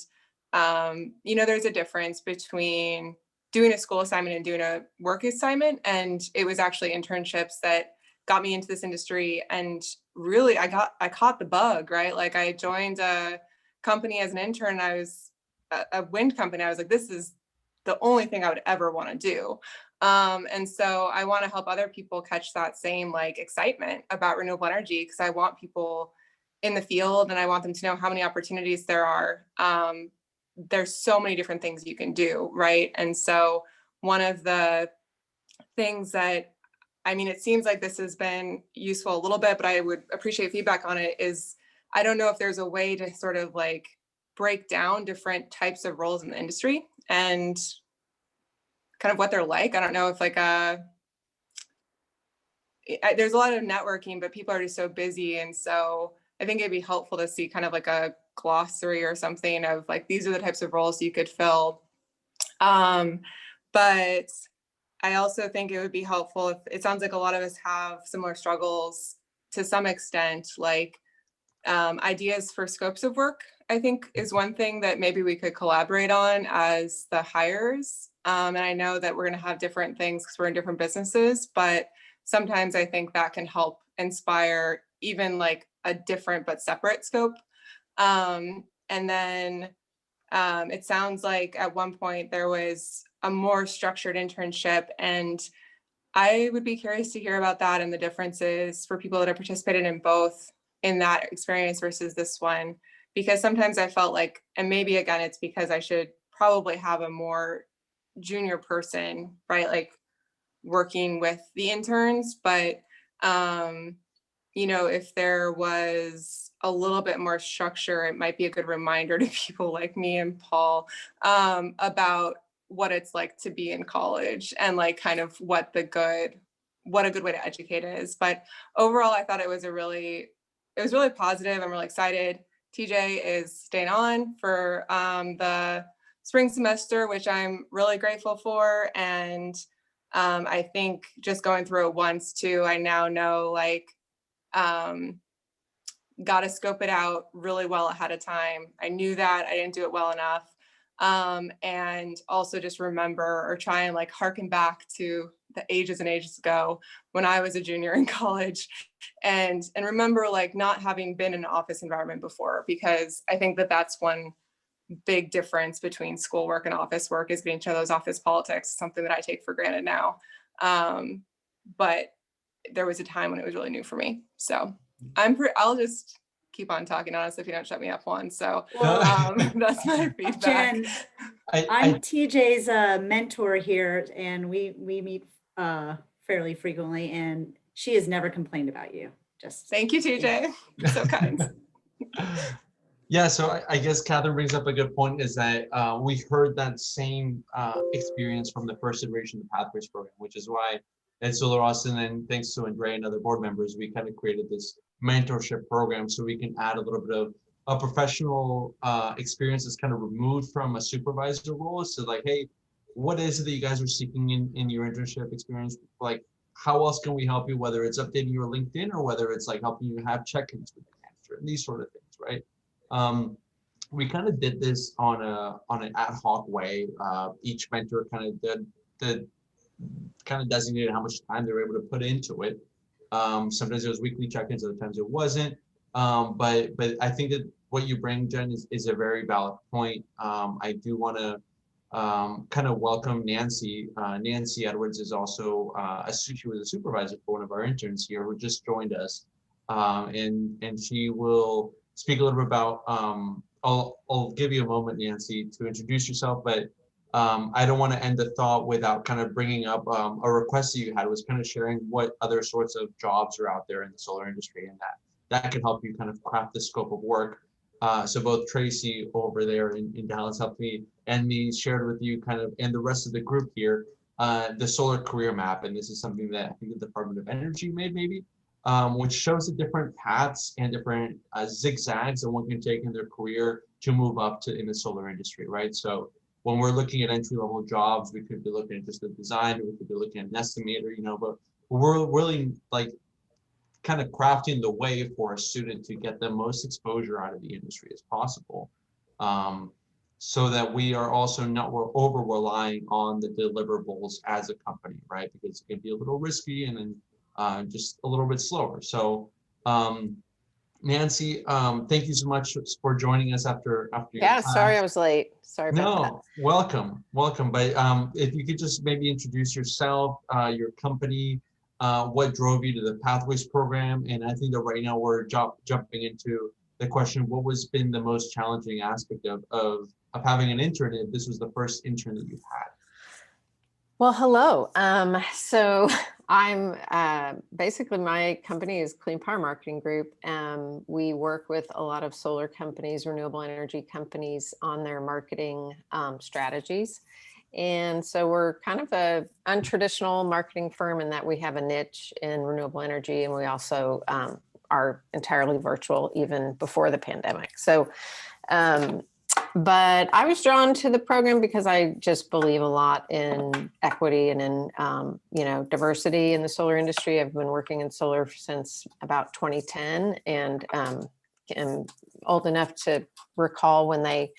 there's a difference between doing a school assignment and doing a work assignment. And it was actually internships that got me into this industry. And really, I caught the bug, right? Like, I joined a company as an intern. I was a wind company. I was like, this is the only thing I would ever want to do. And so I want to help other people catch that same like excitement about renewable energy, because I want people in the field and I want them to know how many opportunities there are. There's so many different things you can do, right? And so one of the things that, it seems like this has been useful a little bit, but I would appreciate feedback on it, is I don't know if there's a way to sort of like break down different types of roles in the industry and kind of what they're like. I don't know if like there's a lot of networking, but people are just so busy. And so I think it'd be helpful to see kind of like a glossary or something of like, these are the types of roles you could fill. But I also think it would be helpful if, it sounds like a lot of us have similar struggles to some extent, like ideas for scopes of work, I think is one thing that maybe we could collaborate on as the hires. And I know that we're going to have different things because we're in different businesses, but sometimes I think that can help inspire even like a different but separate scope. And then it sounds like at one point there was a more structured internship, and I would be curious to hear about that and the differences for people that have participated in both in that experience versus this one. Because sometimes I felt like, and maybe again, it's because I should probably have a more junior person, right? Like working with the interns, but if there was a little bit more structure, it might be a good reminder to people like me and Paul about what it's like to be in college and like kind of what a good way to educate is. But overall, I thought it was really positive. I'm really excited. TJ is staying on for the spring semester, which I'm really grateful for. And I think just going through it once too, I now know like, got to scope it out really well ahead of time. I knew that I didn't do it well enough. And also just remember or try and like harken back to the ages and ages ago when I was a junior in college and remember like not having been in an office environment before, because I think that that's one big difference between schoolwork and office work is getting to those office politics, something that I take for granted now. But there was a time when it was really new for me. So I'll just keep on talking, honestly, if you don't shut me up once. So that's my feedback. Jen, I'm TJ's mentor here, and we meet fairly frequently, and she has never complained about you. Just thank you, TJ. You're so kind. Yeah, so I guess Catherine brings up a good point, is that we heard that same experience from the first iteration of the Pathways program, which is why at Solar Austin, and thanks to Andrea and other board members, we kind of created this mentorship program so we can add a little bit of a professional experience that's kind of removed from a supervisor role. So like, hey, what is it that you guys are seeking in your internship experience? Like, how else can we help you, whether it's updating your LinkedIn or whether it's like helping you have check-ins with the manager and these sort of things, right? We kind of did this on an ad hoc way. Each mentor kind of designated how much time they were able to put into it. Sometimes it was weekly check-ins, other times it wasn't. But I think that what you bring, Jen, is a very valid point. I do want to kind of welcome Nancy. Nancy Edwards is also she was a supervisor for one of our interns here who just joined us, and she will speak a little bit about. I'll give you a moment, Nancy, to introduce yourself, but I don't want to end the thought without kind of bringing up a request that you had, was kind of sharing what other sorts of jobs are out there in the solar industry, and that can help you kind of craft the scope of work. So both Tracy over there in Dallas helped me, and me shared with you kind of, and the rest of the group here, the solar career map. And this is something that I think the Department of Energy made maybe. which shows the different paths and different zigzags that one can take in their career to move up to in the solar industry, right? So when we're looking at entry-level jobs, we could be looking at just a designer, we could be looking at an estimator, you know, but we're really like kind of crafting the way for a student to get the most exposure out of the industry as possible. So that we are also not over relying on the deliverables as a company, right? Because it can be a little risky and then just a little bit slower. So Nancy, thank you so much for joining us after your Yeah, class. sorry I was late. Sorry about that. No, welcome. But if you could just maybe introduce yourself, your company, what drove you to the Pathways program, and I think that right now we're jumping into the question: what was been the most challenging aspect of having an intern if this was the first intern that you've had? Well, hello. So I'm basically, my company is Clean Power Marketing Group. We work with a lot of solar companies, renewable energy companies on their marketing strategies. And so we're kind of a untraditional marketing firm in that we have a niche in renewable energy, and we also are entirely virtual even before the pandemic. So but I was drawn to the program because I just believe a lot in equity and in, you know, diversity in the solar industry. I've been working in solar since about 2010, and am old enough to recall when they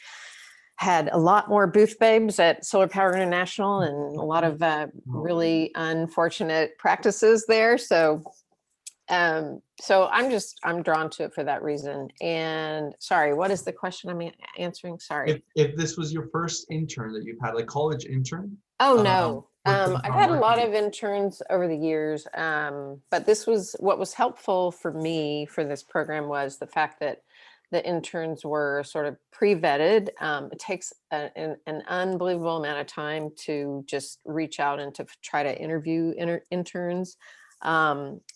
had a lot more booth babes at Solar Power International and a lot of really unfortunate practices there. So I'm drawn to it for that reason. And sorry, what is the question I'm answering? Sorry. If this was your first intern that you've had, like college intern? Oh no, I've had a lot of interns over the years, but this was what was helpful for me for this program was the fact that the interns were sort of pre-vetted. It takes an unbelievable amount of time to just reach out and to try to interview interns.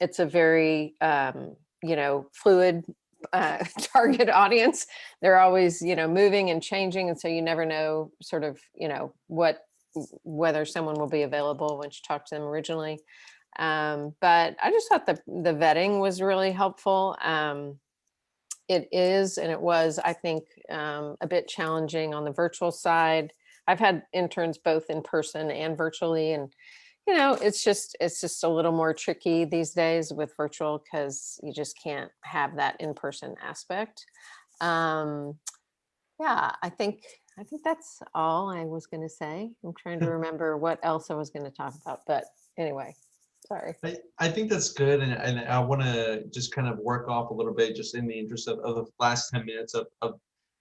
It's a very, you know, fluid target audience. They're always, you know, moving and changing. And so you never know sort of, you know, whether someone will be available when you talk to them originally. But I just thought the vetting was really helpful. It is, and it was, I think, a bit challenging on the virtual side. I've had interns both in person and virtually, and you know, it's just a little more tricky these days with virtual because you just can't have that in-person aspect. Yeah, I think that's all I was going to say. I'm trying to remember what else I was going to talk about, but anyway, sorry. I think that's good, and I want to just kind of work off a little bit, just in the interest of the last 10 minutes of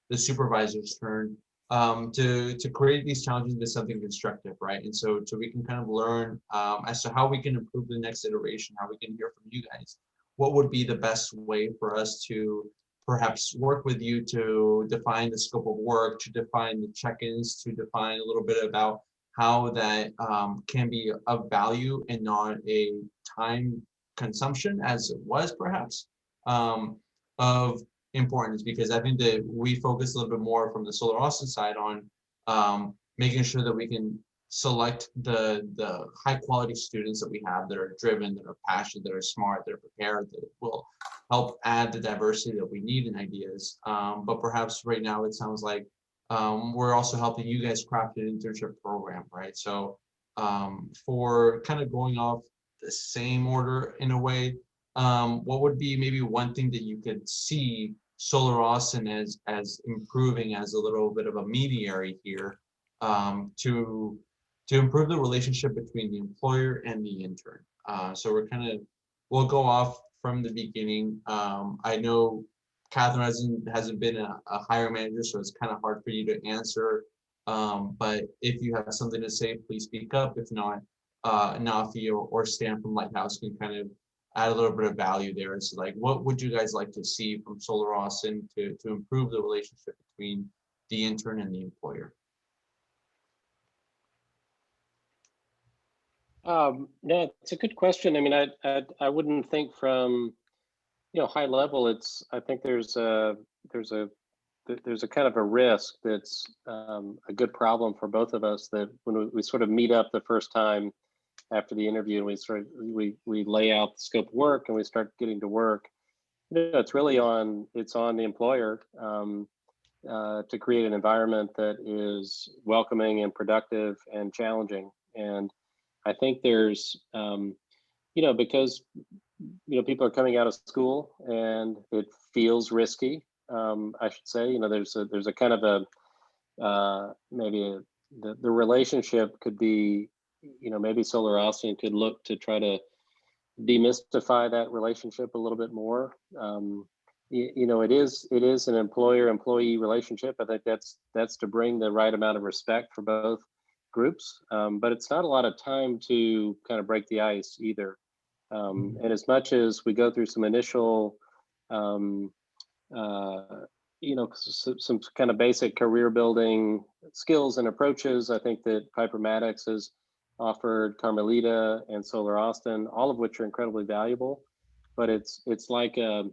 the supervisor's turn, to create these challenges into something constructive, right? And so we can kind of learn as to how we can improve the next iteration, how we can hear from you guys. What would be the best way for us to perhaps work with you to define the scope of work, to define the check-ins, to define a little bit about how that can be of value and not a time consumption as it was perhaps of importance, because I think that we focus a little bit more from the Solar Austin side on making sure that we can select the high quality students that we have that are driven, that are passionate, that are smart, that are prepared, that will help add the diversity that we need in ideas. But perhaps right now it sounds like we're also helping you guys craft an internship program, right? So for kind of going off the same order in a way, what would be maybe one thing that you could see Solar Austin as improving as a little bit of a mediary here to improve the relationship between the employer and the intern? So we'll go off from the beginning. I know Catherine hasn't been a hiring manager, so it's kind of hard for you to answer. But if you have something to say, please speak up. If not, Nafi or Stan from Lighthouse can kind of add a little bit of value there. It's like, what would you guys like to see from Solar Austin to improve the relationship between the intern and the employer? No, it's a good question. I mean, I wouldn't think from, you know, high level. I think there's a kind of a risk that's a good problem for both of us, that when we sort of meet up the first time after the interview, and we lay out the scope of work and we start getting to work. It's really on the employer to create an environment that is welcoming and productive and challenging. And I think there's because people are coming out of school and it feels risky. I should say, there's a kind of the relationship could be, maybe Solar Austin could look to try to demystify that relationship a little bit more. It is an employer-employee relationship. I think that's to bring the right amount of respect for both groups, but it's not a lot of time to kind of break the ice either. And as much as we go through some initial some kind of basic career building skills and approaches, I think that Piper Maddox has offered Carmelita and Solar Austin, all of which are incredibly valuable. But it's like a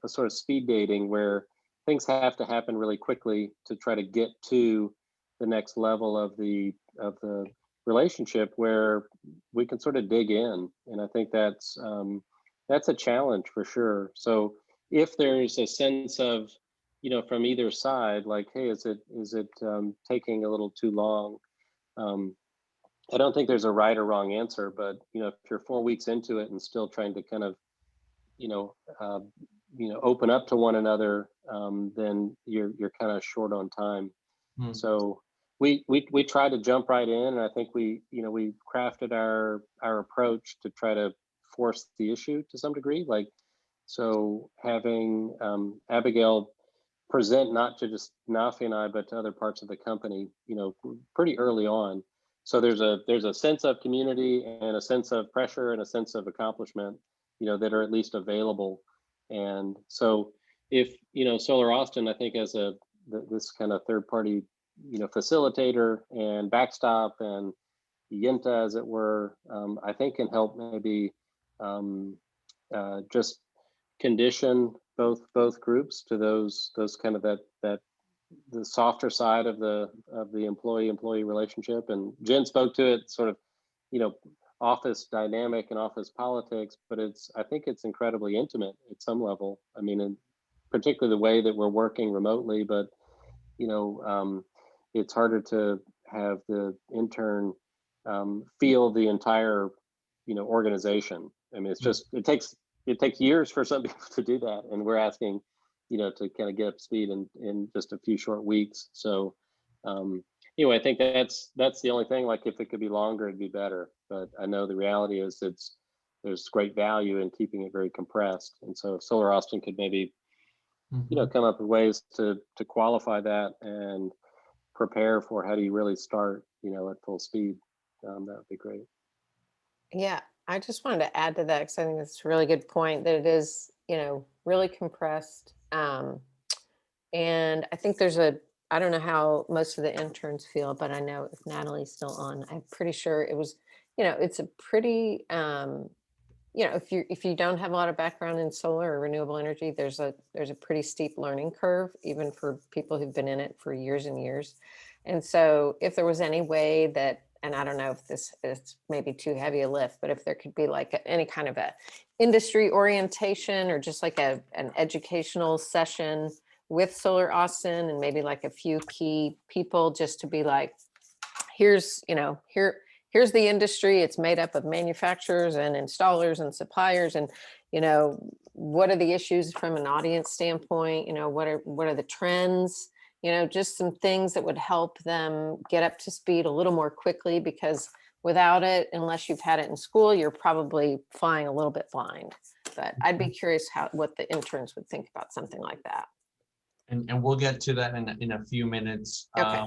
sort of speed dating where things have to happen really quickly to try to get to the next level of the relationship where we can sort of dig in. And I think that's a challenge for sure. So if there's a sense of, from either side, like, hey, is it taking a little too long? I don't think there's a right or wrong answer, but if you're 4 weeks into it and still trying to kind of, open up to one another, then you're kind of short on time. So we try to jump right in, and I think we crafted our approach to try to force the issue to some degree. Like, so having Abigail present not to just Nafi and I, but to other parts of the company, pretty early on. So there's a sense of community and a sense of pressure and a sense of accomplishment, that are at least available. And so if, Solar Austin, I think as this kind of third party, facilitator and backstop and Yenta, as it were, I think can help maybe just condition both groups to those kind of that the softer side of the employee relationship. And Jen spoke to it, sort of, office dynamic and office politics, but I think it's incredibly intimate at some level. I mean, and particularly the way that we're working remotely, but it's harder to have the intern feel the entire organization. I mean, it's just it takes years for some people to do that, and we're asking to kind of get up to speed in just a few short weeks. So anyway, I think that's the only thing. Like, if it could be longer, it'd be better. But I know the reality is there's great value in keeping it very compressed. And so if Solar Austin could maybe come up with ways to qualify that and prepare for how do you really start at full speed, that would be great. Yeah, I just wanted to add to that, because I think it's a really good point that it is really compressed. And I think I don't know how most of the interns feel, but I know if Natalie's still on, I'm pretty sure it was, it's a pretty, if you don't have a lot of background in solar or renewable energy, there's a pretty steep learning curve, even for people who've been in it for years and years. And so if there was any way that, and I don't know if this is maybe too heavy a lift, but if there could be like any kind of a industry orientation or just like an educational session with Solar Austin and maybe like a few key people, just to be like, here's the industry. It's made up of manufacturers and installers and suppliers, and what are the issues from an audience standpoint? What are the trends? Just some things that would help them get up to speed a little more quickly, because without it, unless you've had it in school, you're probably flying a little bit blind. But I'd be curious what the interns would think about something like that. And we'll get to that in a few minutes. Okay.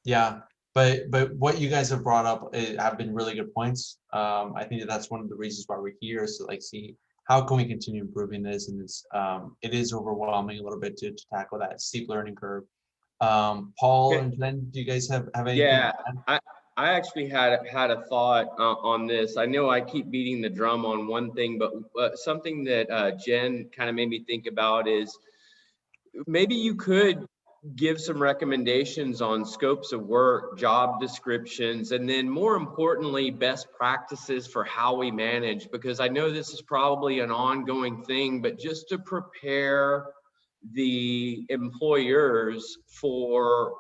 Yeah, but what you guys have brought up have been really good points. I think that's one of the reasons why we're here, is to like see how can we continue improving this. And it is overwhelming a little bit to tackle that steep learning curve. Paul and Glenn, do you guys have anything? Yeah, I actually had a thought on this. I know I keep beating the drum on one thing, but something that Jen kind of made me think about is maybe you could give some recommendations on scopes of work, job descriptions, and then more importantly, best practices for how we manage, because I know this is probably an ongoing thing, but just to prepare the employers for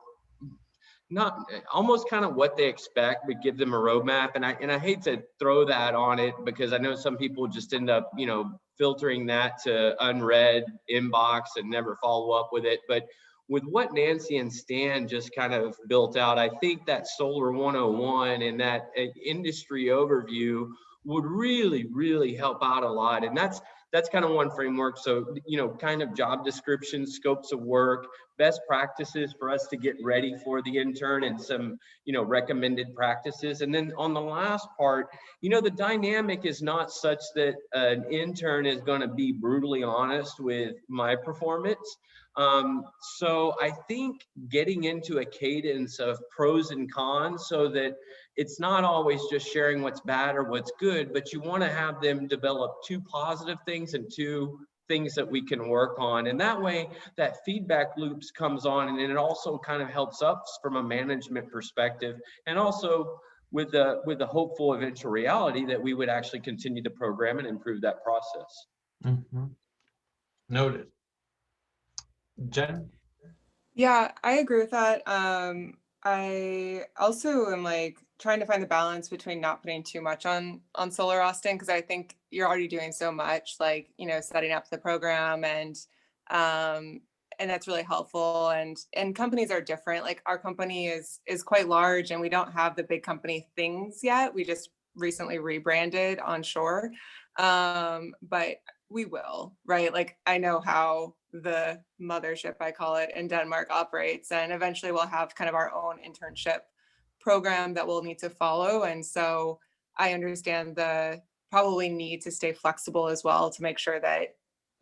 not almost kind of what they expect, but give them a roadmap. And I hate to throw that on it, because I know some people just end up, you know, filtering that to unread inbox and never follow up with it. But with what Nancy and Stan just kind of built out, I think that Solar 101 and that industry overview would really, really help out a lot. And that's kind of one framework. So, you know, kind of job descriptions, scopes of work, best practices for us to get ready for the intern, and some, you know, recommended practices. And then on the last part, you know, the dynamic is not such that an intern is going to be brutally honest with my performance. So I think getting into a cadence of pros and cons, so that it's not always just sharing what's bad or what's good, but you want to have them develop 2 positive things and 2 things that we can work on. And that way that feedback loops comes on, and it also kind of helps us from a management perspective, and also with the hopeful eventual reality that we would actually continue to program and improve that process. Mm-hmm. Noted. Jen? Yeah, I agree with that. I also am like trying to find the balance between not putting too much on Solar Austin, because I think you're already doing so much, like, you know, setting up the program, and that's really helpful. And companies are different. Like, our company is quite large, and we don't have the big company things yet. We just recently rebranded onshore, but we will, right? Like, I know how the mothership, I call it, in Denmark operates, and eventually we'll have kind of our own internship program that we'll need to follow. And so I understand the probably need to stay flexible as well, to make sure that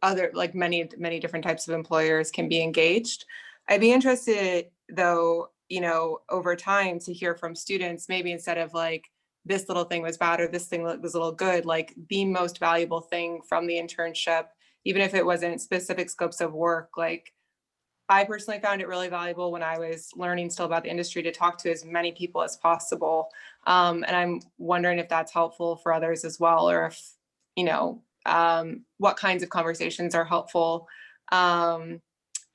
other, like, many different types of employers can be engaged. I'd be interested, though, you know, over time, to hear from students, maybe instead of like, this little thing was bad or this thing was a little good, like the most valuable thing from the internship, even if it wasn't specific scopes of work. Like, I personally found it really valuable when I was learning still about the industry, to talk to as many people as possible. And I'm wondering if that's helpful for others as well, or if, you know, what kinds of conversations are helpful. And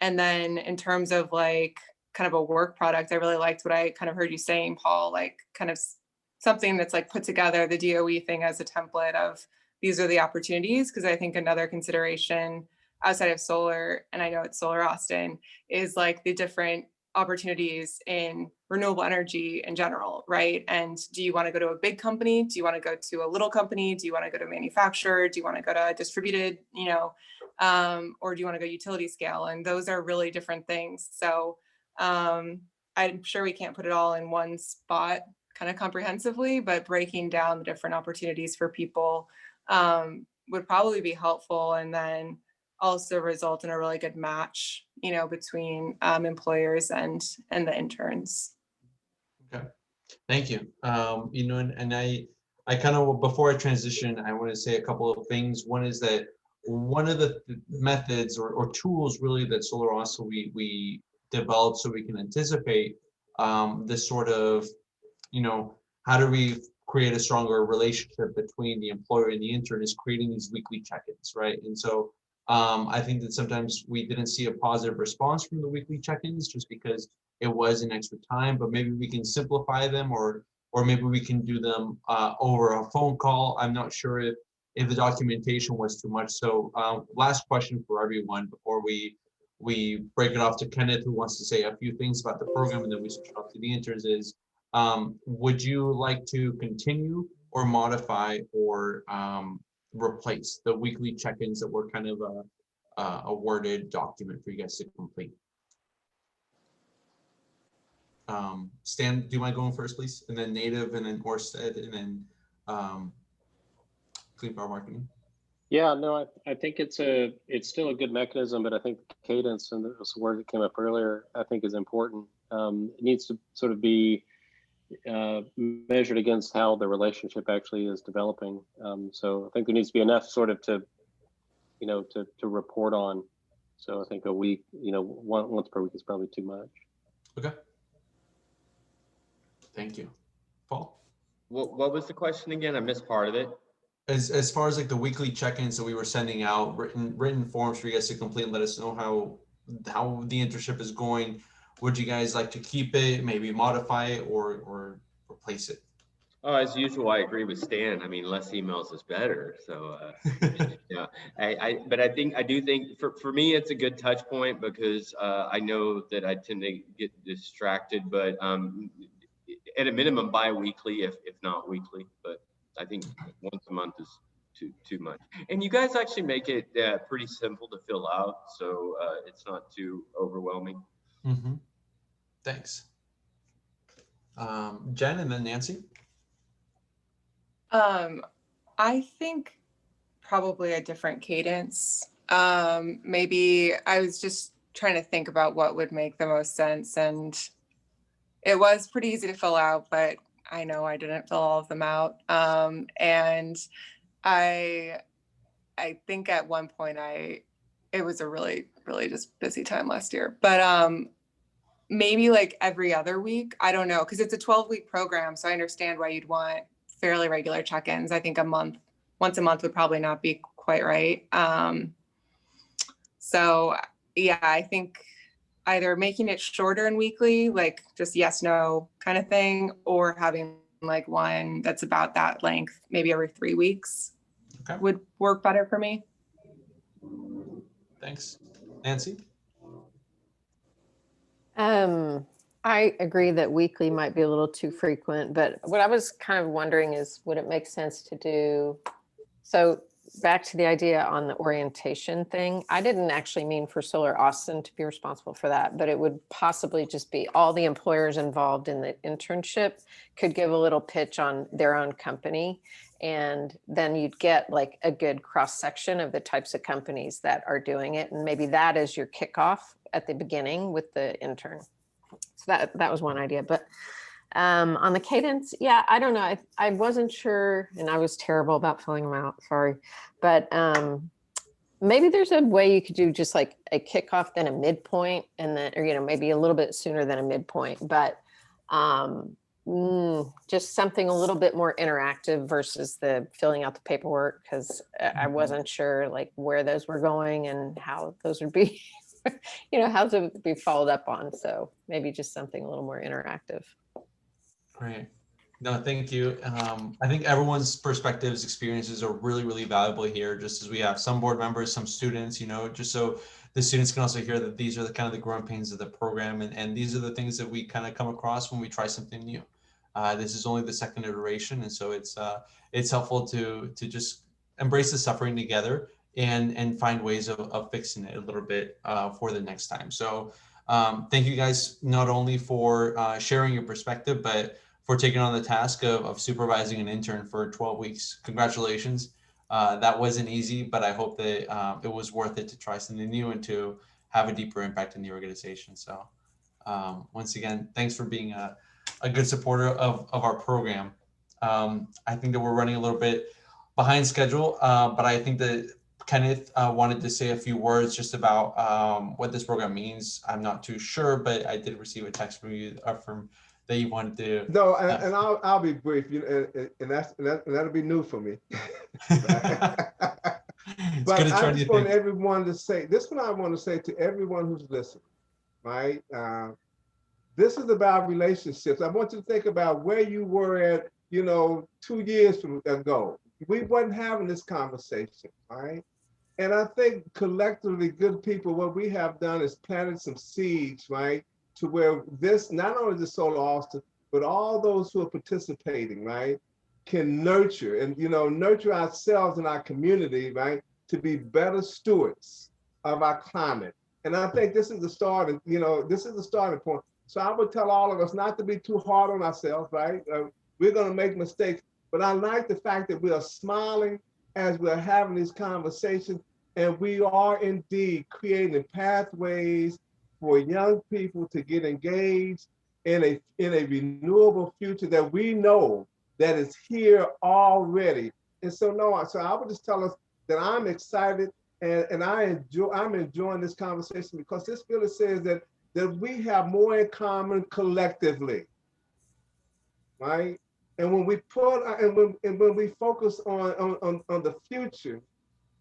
then in terms of like kind of a work product, I really liked what I kind of heard you saying, Paul, like kind of something that's like put together the DOE thing as a template of these are the opportunities. Because I think another consideration outside of solar, and I know it's Solar Austin, is like the different opportunities in renewable energy in general, right? And do you want to go to a big company? Do you want to go to a little company? Do you want to go to a manufacturer? Do you want to go to a distributed, you know, or do you want to go utility scale? And those are really different things. So I'm sure we can't put it all in one spot kind of comprehensively, but breaking down the different opportunities for people would probably be helpful, and then also result in a really good match, you know, between employers and the interns. Okay, thank you. You know, and I kind of, before I transition, I want to say a couple of things. One is that one of the methods or tools really that Solar Austin we developed so we can anticipate this sort of, you know, how do we create a stronger relationship between the employer and the intern, is creating these weekly check-ins, right? And so I think that sometimes we didn't see a positive response from the weekly check-ins just because it was an extra time, but maybe we can simplify them, or maybe we can do them over a phone call. I'm not sure if the documentation was too much. So last question for everyone before we break it off to Kenneth, who wants to say a few things about the program, and then we switch it off to the interns, is would you like to continue or modify or replace the weekly check-ins that were kind of a worded document for you guys to complete? Stan, do you mind going first, please? And then Native, and then Orsted, and then Clean Power Marketing. Yeah, no, I think it's still a good mechanism, but I think cadence, and this word that came up earlier, I think is important. It needs to sort of be measured against how the relationship actually is developing. So I think there needs to be enough sort of to, you know, to report on So I think a week, once per week is probably too much. Okay. Thank you. Paul? What was the question again? I missed part of it. As far as like the weekly check-ins that we were sending out, written forms for you guys to complete and let us know how the internship is going, would you guys like to keep it, maybe modify it, or replace it? Oh, as usual, I agree with Stan. I mean, less emails is better. So, yeah, but I do think for me, it's a good touch point because I know that I tend to get distracted, but at a minimum bi-weekly, if not weekly, but I think once a month is too much. And you guys actually make it pretty simple to fill out, so it's not too overwhelming. Mm-hmm. Thanks. Jen and then Nancy. I think probably a different cadence. Maybe I was just trying to think about what would make the most sense, and it was pretty easy to fill out, but I know I didn't fill all of them out. And I think at one point it was a really, really just busy time last year, but maybe like every other week. I don't know, because it's a 12-week program, so I understand why you'd want fairly regular check-ins. I think once a month would probably not be quite right. So yeah, I think either making it shorter and weekly, like just yes, no kind of thing, or having like one that's about that length, maybe every 3 weeks. Okay. Would work better for me. Thanks. Nancy? I agree that weekly might be a little too frequent, but what I was kind of wondering is, would it make sense to do, so back to the idea on the orientation thing, I didn't actually mean for Solar Austin to be responsible for that, but it would possibly just be all the employers involved in the internship could give a little pitch on their own company. And then you'd get like a good cross section of the types of companies that are doing it. And maybe that is your kickoff at the beginning with the intern. So that was one idea, but on the cadence, yeah, I don't know. I wasn't sure, and I was terrible about filling them out, sorry. But maybe there's a way you could do just like a kickoff, then a midpoint, and then, or, maybe a little bit sooner than a midpoint, but just something a little bit more interactive versus the filling out the paperwork, because I wasn't sure like where those were going and how those would be, how to be followed up on. So maybe just something a little more interactive. Great. No, thank you. I think everyone's perspectives, experiences are really, really valuable here, just as we have some board members, some students, just so the students can also hear that these are the kind of the growing pains of the program. And these are the things that we kind of come across when we try something new. This is only the second iteration. And so it's helpful to just embrace the suffering together and find ways of fixing it a little bit for the next time. So thank you guys, not only for sharing your perspective, but for taking on the task of supervising an intern for 12 weeks. Congratulations. That wasn't easy, but I hope that it was worth it to try something new and to have a deeper impact in the organization. So once again, thanks for being a good supporter of our program. I think that we're running a little bit behind schedule, but I think that Kenneth wanted to say a few words just about what this program means. I'm not too sure, but I did receive a text from you that you wanted to. No, and I'll be brief. And that'll be new for me. But I just want everyone to say this. Is what I want to say to everyone who's listening, right? This is about relationships. I want you to think about where you were at, 2 years ago. We wasn't having this conversation, right? And I think collectively, good people, what we have done is planted some seeds, right? To where this, not only the Solar Austin, but all those who are participating, right, can nurture and, nurture ourselves and our community, right, to be better stewards of our climate. And I think this is the start, this is the starting point. So I would tell all of us not to be too hard on ourselves, right? We're going to make mistakes, but I like the fact that we are smiling as we're having these conversations, and we are indeed creating pathways for young people to get engaged in a renewable future that we know that is here already. And so I would just tell us that I'm excited And I'm enjoying this conversation because this really says that we have more in common collectively, right? And when we put when we focus on the future,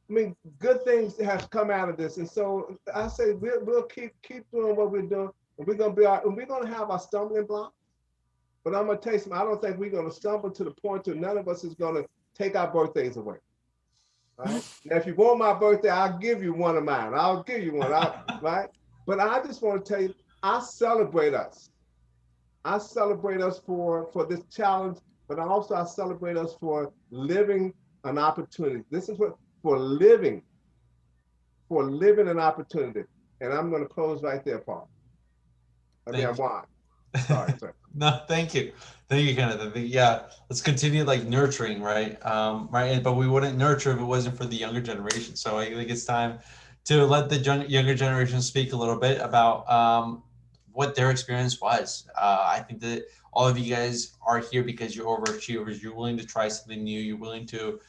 I mean, good things have come out of this. And so I say we'll keep doing what we're doing, and we're gonna have our stumbling blocks. But I'm gonna tell you something, I don't think we're gonna stumble to the point to none of us is gonna take our birthdays away. Right? Now, if you want my birthday, I'll give you one of mine. I'll give you one, right? But I just want to tell you, I celebrate us. I celebrate us for this challenge, but also I celebrate us for living an opportunity. This is what, for living an opportunity. And I'm going to close right there, Paul. I'm Juan. Sorry. No, thank you. Thank you, Kenneth. Yeah, let's continue like nurturing, right? Right. But we wouldn't nurture if it wasn't for the younger generation. So I think it's time to let the younger generation speak a little bit about what their experience was. I think that all of you guys are here because you're overachievers. You're willing to try something new. You're willing to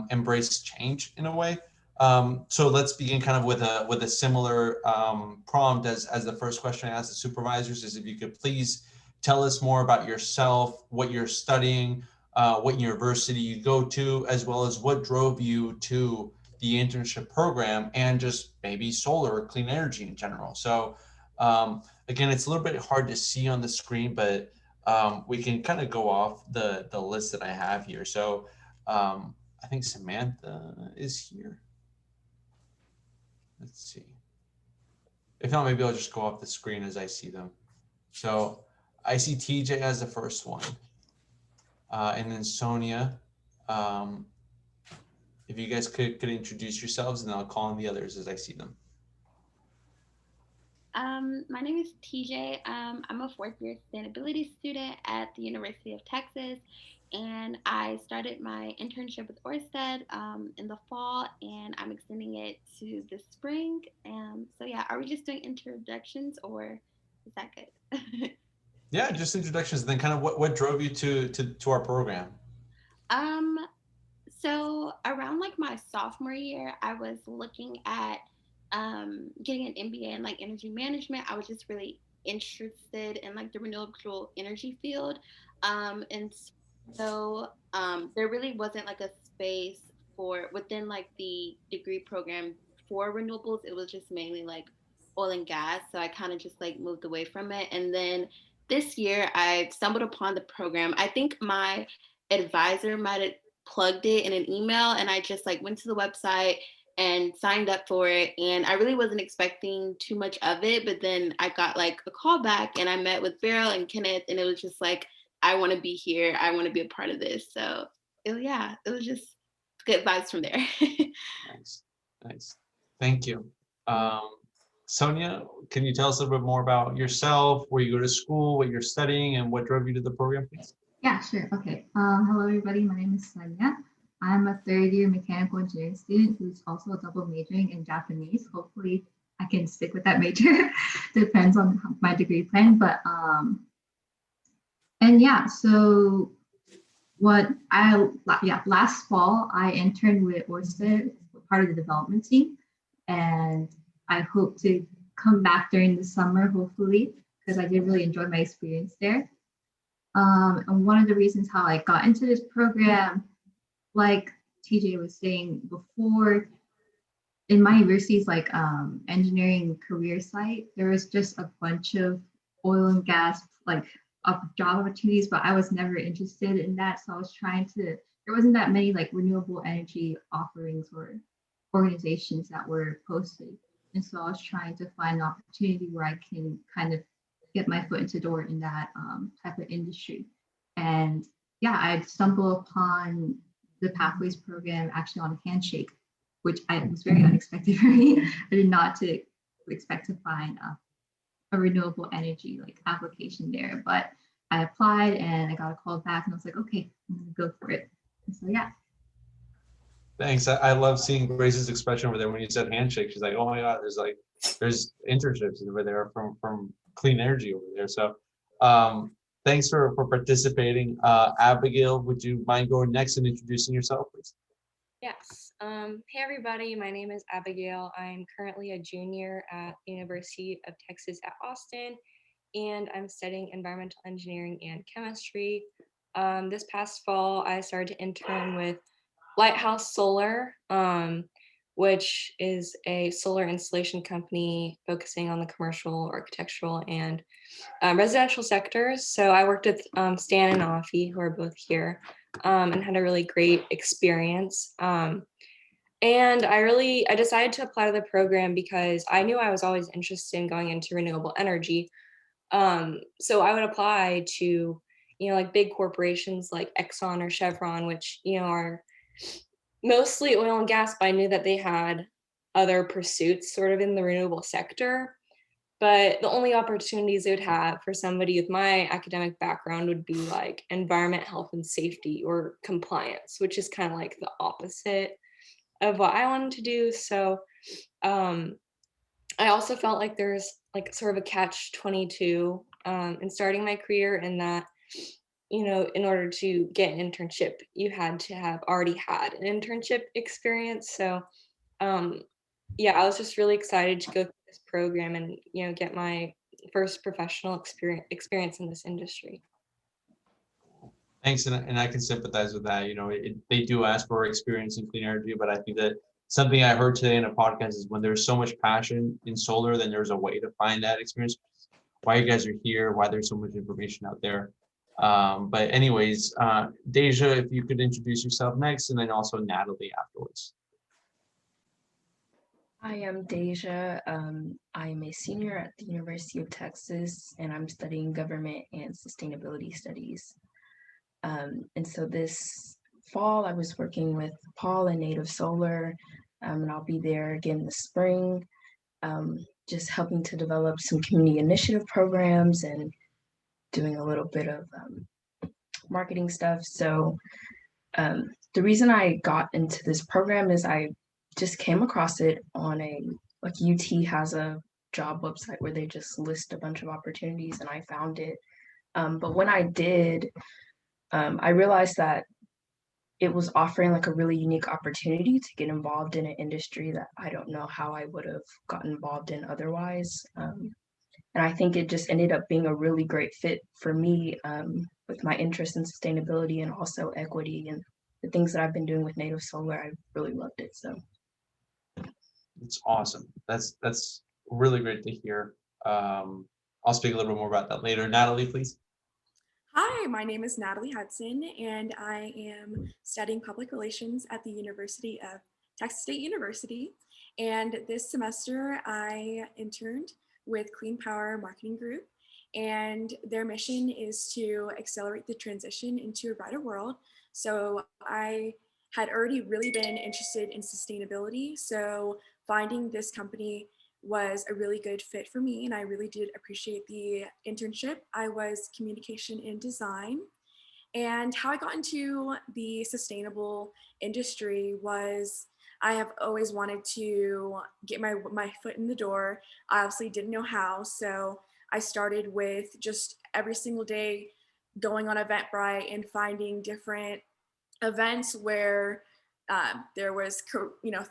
embrace change in a way. So let's begin kind of with a similar prompt as the first question I asked the supervisors is if you could please tell us more about yourself, what you're studying, what university you go to, as well as what drove you to the internship program and just maybe solar or clean energy in general. So again, it's a little bit hard to see on the screen, but we can kind of go off the list that I have here. So I think Samantha is here. Let's see. If not, maybe I'll just go off the screen as I see them. So I see TJ as the first one. And then Sonia, if you guys could introduce yourselves, and then I'll call on the others as I see them. My name is TJ. I'm a fourth year sustainability student at the University of Texas, and I started my internship with Orsted in the fall, and I'm extending it to the spring. So yeah, are we just doing introductions, or is that good? Yeah, just introductions, and then kind of what drove you to our program. So around like my sophomore year, I was looking at getting an MBA in like energy management. I was just really interested in like the renewable energy field. And so there really wasn't like a space for within like the degree program for renewables. It was just mainly like oil and gas. So I kind of just like moved away from it. And then this year I stumbled upon the program. I think my advisor might have plugged it in an email, and I just like went to the website and signed up for it. And I really wasn't expecting too much of it, but then I got like a call back and I met with Beryl and Kenneth, and it was just like, I want to be here. I want to be a part of this. So it was just good vibes from there. Nice. Thank you. Sonia, can you tell us a little bit more about yourself, where you go to school, what you're studying, and what drove you to the program, please? Yeah, sure. Okay. Hello, everybody. My name is Sonia. I'm a third-year mechanical engineering student who's also double majoring in Japanese. Hopefully, I can stick with that major. Depends on my degree plan. But and yeah, so last fall I interned with Orsted, part of the development team, and I hope to come back during the summer, hopefully, because I did really enjoy my experience there. And one of the reasons how I got into this program, like TJ was saying before, in my university's like engineering career site, there was just a bunch of oil and gas like job opportunities, but I was never interested in that. So I was trying to, there wasn't that many like renewable energy offerings or organizations that were posted. And so I was trying to find an opportunity where I can kind of get my foot into the door in that type of industry. And yeah, I stumbled upon the Pathways program actually on Handshake, which was very unexpected for me. I did not expect to find a renewable energy like application there, but I applied and I got a call back and I was like, okay, I'm gonna go for it. And so yeah. Thanks. I love seeing Grace's expression over there when you said Handshake. She's like, oh my God, there's internships over there from clean energy over there. So thanks for participating. Abigail, would you mind going next and introducing yourself, please? Yes. Hey everybody, my name is Abigail. I'm currently a junior at the University of Texas at Austin, and I'm studying environmental engineering and chemistry. This past fall, I started to intern with Lighthouse Solar, which is a solar installation company focusing on the commercial, architectural, and residential sectors. So I worked with Stan and Afi, who are both here, and had a really great experience. And I decided to apply to the program because I knew I was always interested in going into renewable energy. So I would apply to, like big corporations like Exxon or Chevron, which, are mostly oil and gas, but I knew that they had other pursuits sort of in the renewable sector. But the only opportunities they would have for somebody with my academic background would be like environment, health, and safety or compliance, which is kind of like the opposite of what I wanted to do. So I also felt like there's like sort of a catch-22 in starting my career, in that, in order to get an internship, you had to have already had an internship experience. So yeah, I was just really excited to go through this program and, get my first professional experience in this industry. Thanks, and I can sympathize with that. They do ask for experience in clean energy, but I think that something I heard today in a podcast is when there's so much passion in solar, then there's a way to find that experience. Why you guys are here, why there's so much information out there. But anyways, Deja, if you could introduce yourself next, and then also Natalie afterwards. Hi, I'm Deja. I'm a senior at the University of Texas, and I'm studying government and sustainability studies. And so this fall, I was working with Paul and Native Solar, and I'll be there again this spring, just helping to develop some community initiative programs and doing a little bit of marketing stuff. So the reason I got into this program is I just came across it on like UT has a job website where they just list a bunch of opportunities, and I found it. But when I did, I realized that it was offering like a really unique opportunity to get involved in an industry that I don't know how I would have gotten involved in otherwise. And I think it just ended up being a really great fit for me with my interest in sustainability and also equity and the things that I've been doing with Native Solar. I really loved it. So it's awesome. That's really great to hear. I'll speak a little bit more about that later. Natalie, please. Hi, my name is Natalie Hudson, and I am studying public relations at the University of Texas State University. And this semester, I interned with Clean Power Marketing Group, and their mission is to accelerate the transition into a brighter world. So I had already really been interested in sustainability, so finding this company was a really good fit for me, and I really did appreciate the internship. I was communication and design, and how I got into the sustainable industry was I have always wanted to get my foot in the door. I obviously didn't know how, so I started with just every single day going on Eventbrite and finding different events where there was,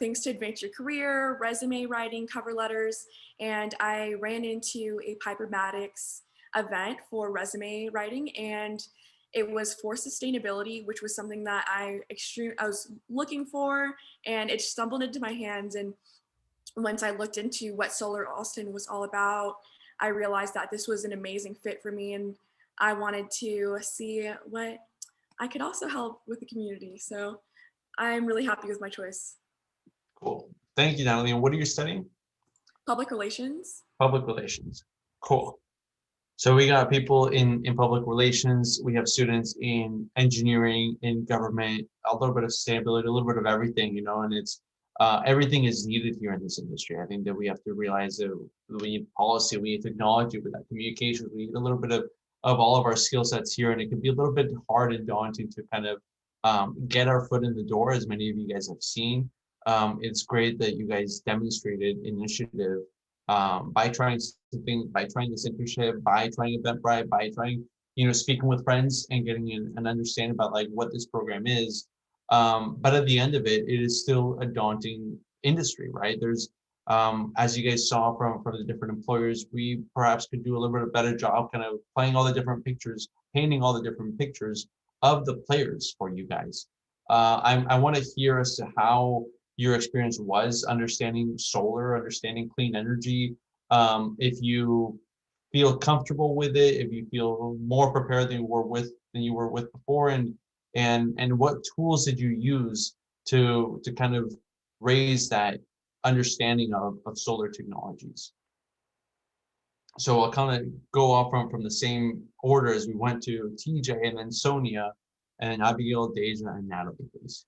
things to advance your career, resume writing, cover letters, and I ran into a Piper Maddox event for resume writing, and it was for sustainability, which was something that I was looking for, and it stumbled into my hands. And once I looked into what Solar Austin was all about, I realized that this was an amazing fit for me, and I wanted to see what I could also help with the community. So I'm really happy with my choice. Cool. Thank you, Natalie. And what are you studying? Public relations. Public relations. Cool. So we got people in public relations. We have students in engineering, in government, a little bit of sustainability, a little bit of everything, and it's everything is needed here in this industry. I think that we have to realize that we need policy, we need technology, we need communications, we need a little bit of all of our skill sets here. And it can be a little bit hard and daunting to kind of get our foot in the door, as many of you guys have seen. It's great that you guys demonstrated initiative by trying something, by trying this internship, by trying Eventbrite, by trying, speaking with friends and getting an understanding about like what this program is. But at the end of it, it is still a daunting industry, right? There's, as you guys saw from the different employers, we perhaps could do a little bit of better job kind of playing all the different pictures, painting all the different pictures of the players for you guys. I want to hear as to how your experience was understanding solar, understanding clean energy. If you feel comfortable with it, if you feel more prepared than you were with before, and what tools did you use to kind of raise that understanding of solar technologies? So I'll kind of go off from the same order as we went to TJ and then Sonia and Abigail, Deja, and Natalie, please.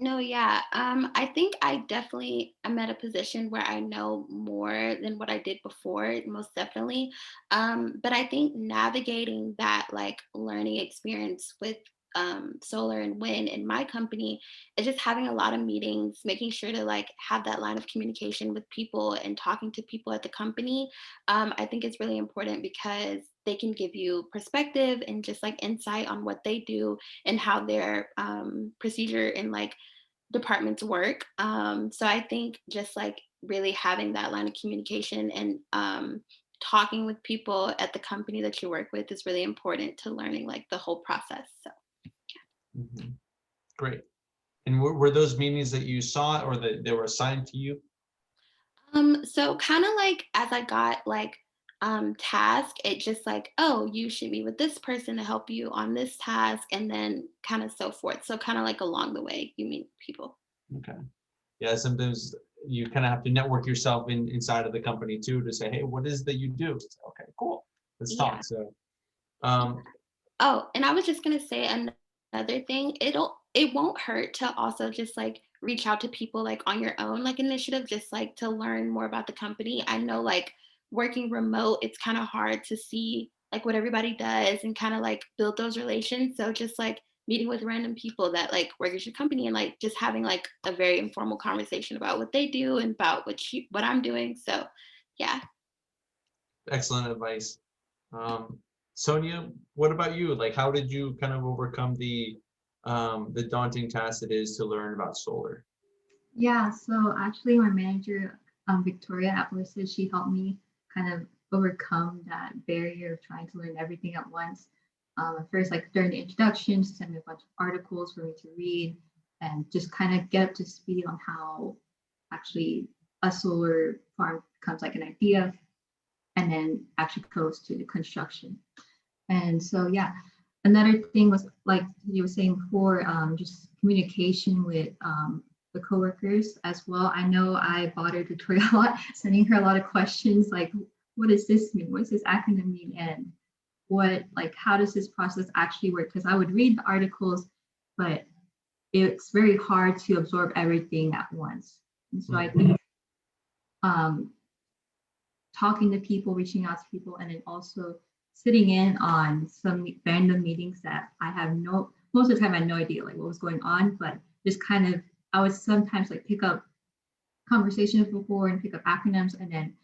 No, yeah. I think I definitely am at a position where I know more than what I did before, most definitely. But I think navigating that like learning experience with solar and wind in my company is just having a lot of meetings, making sure to like have that line of communication with people and talking to people at the company. I think it's really important because they can give you perspective and just like insight on what they do and how their procedure and like departments work. So I think just like really having that line of communication and talking with people at the company that you work with is really important to learning like the whole process. So Mhm. Great. And were those meetings that you saw or that they were assigned to you? so kind of like as I got like task, it just like, oh, you should meet with this person to help you on this task, and then kind of so forth. So kind of like along the way, you meet people. Okay. Yeah, sometimes you kind of have to network yourself inside of the company too to say, hey, what is it that you do? It's, okay, cool. Let's Yeah. talk. So, um, Oh, and I was just gonna say another thing. It won't hurt to also just like reach out to people like on your own like initiative, just like to learn more about the company. I know like working remote, it's kind of hard to see like what everybody does and kind of like build those relations. So just like meeting with random people that like work at your company and like just having like a very informal conversation about what they do and about what I'm doing. So yeah. excellent advice. Um, Sonia, what about you? Like, how did you kind of overcome the daunting task it is to learn about solar? Yeah, so actually my manager, Victoria at Orsted, she helped me kind of overcome that barrier of trying to learn everything at once. At first, like during the introduction, she sent me a bunch of articles for me to read and just kind of get up to speed on how actually a solar farm becomes like an idea and then actually goes to the construction. And so, yeah, another thing was like you were saying before, just communication with the coworkers as well. I know I bothered Victoria a lot, sending her a lot of questions like, what does this mean? What does this acronym mean? And what, like, how does this process actually work? Because I would read the articles, but it's very hard to absorb everything at once. And so I think talking to people, reaching out to people, and then also sitting in on some random meetings that I have most of the time I had no idea like what was going on, but just kind of, I would sometimes like pick up conversations before and pick up acronyms. And then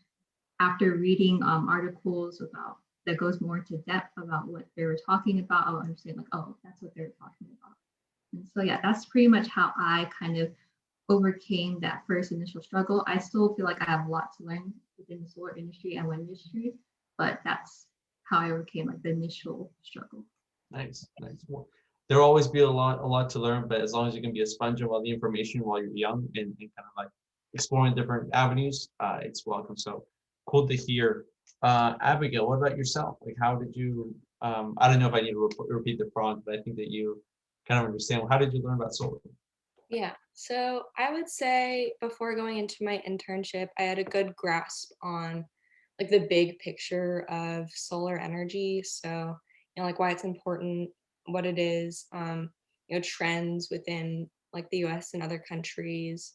after reading articles about that goes more into depth about what they were talking about, I'll understand like, oh, that's what they're talking about. And so, yeah, that's pretty much how I kind of overcame that first initial struggle. I still feel like I have a lot to learn within the solar industry and wind industry, but that's how I overcame like the initial struggle. Nice, nice. Well, there'll always be a lot to learn, but as long as you can be a sponge of all the information while you're young and kind of like exploring different avenues, it's welcome. So cool to hear. Abigail, what about yourself? Like, how did you? I don't know if I need to repeat the prompt, but I think that you kind of understand. How did you learn about solar? Yeah, so I would say before going into my internship, I had a good grasp on like the big picture of solar energy. So, like why it's important, what it is, trends within like the US and other countries,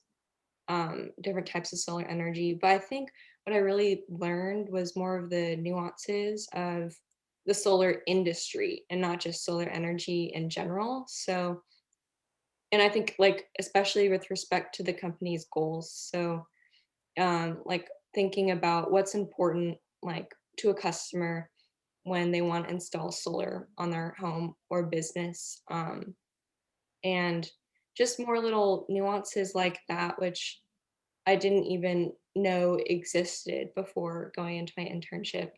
different types of solar energy. But I think what I really learned was more of the nuances of the solar industry and not just solar energy in general. So, and I think like especially with respect to the company's goals. So like thinking about what's important like to a customer when they want to install solar on their home or business. and just more little nuances like that, which I didn't even know existed before going into my internship.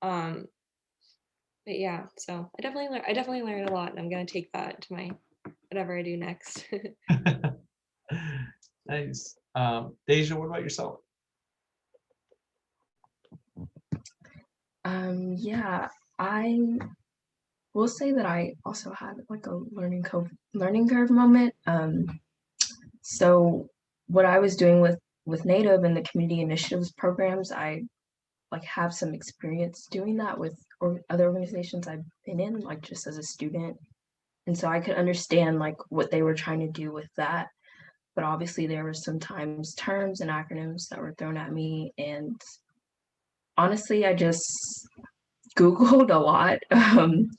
But yeah, so I definitely learned a lot, and I'm gonna take that to my whatever I do next. Nice. Deja, what about yourself? Yeah, I will say that I also had like a learning curve moment. So what I was doing with Native and the community initiatives programs, I like have some experience doing that with other organizations I've been in, like just as a student. And so I could understand like what they were trying to do with that. But obviously there were sometimes terms and acronyms that were thrown at me. And honestly, I just Googled a lot. And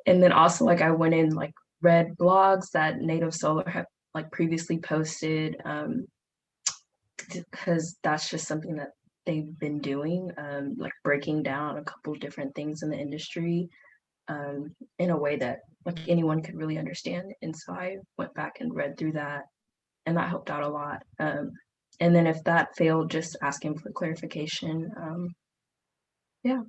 then also like I went in like read blogs that Native Solar had like previously posted, because that's just something that they've been doing, like breaking down a couple different things in the industry in a way that like anyone could really understand. And so I went back and read through that, and that helped out a lot. And then if that failed, just asking for clarification. Yeah.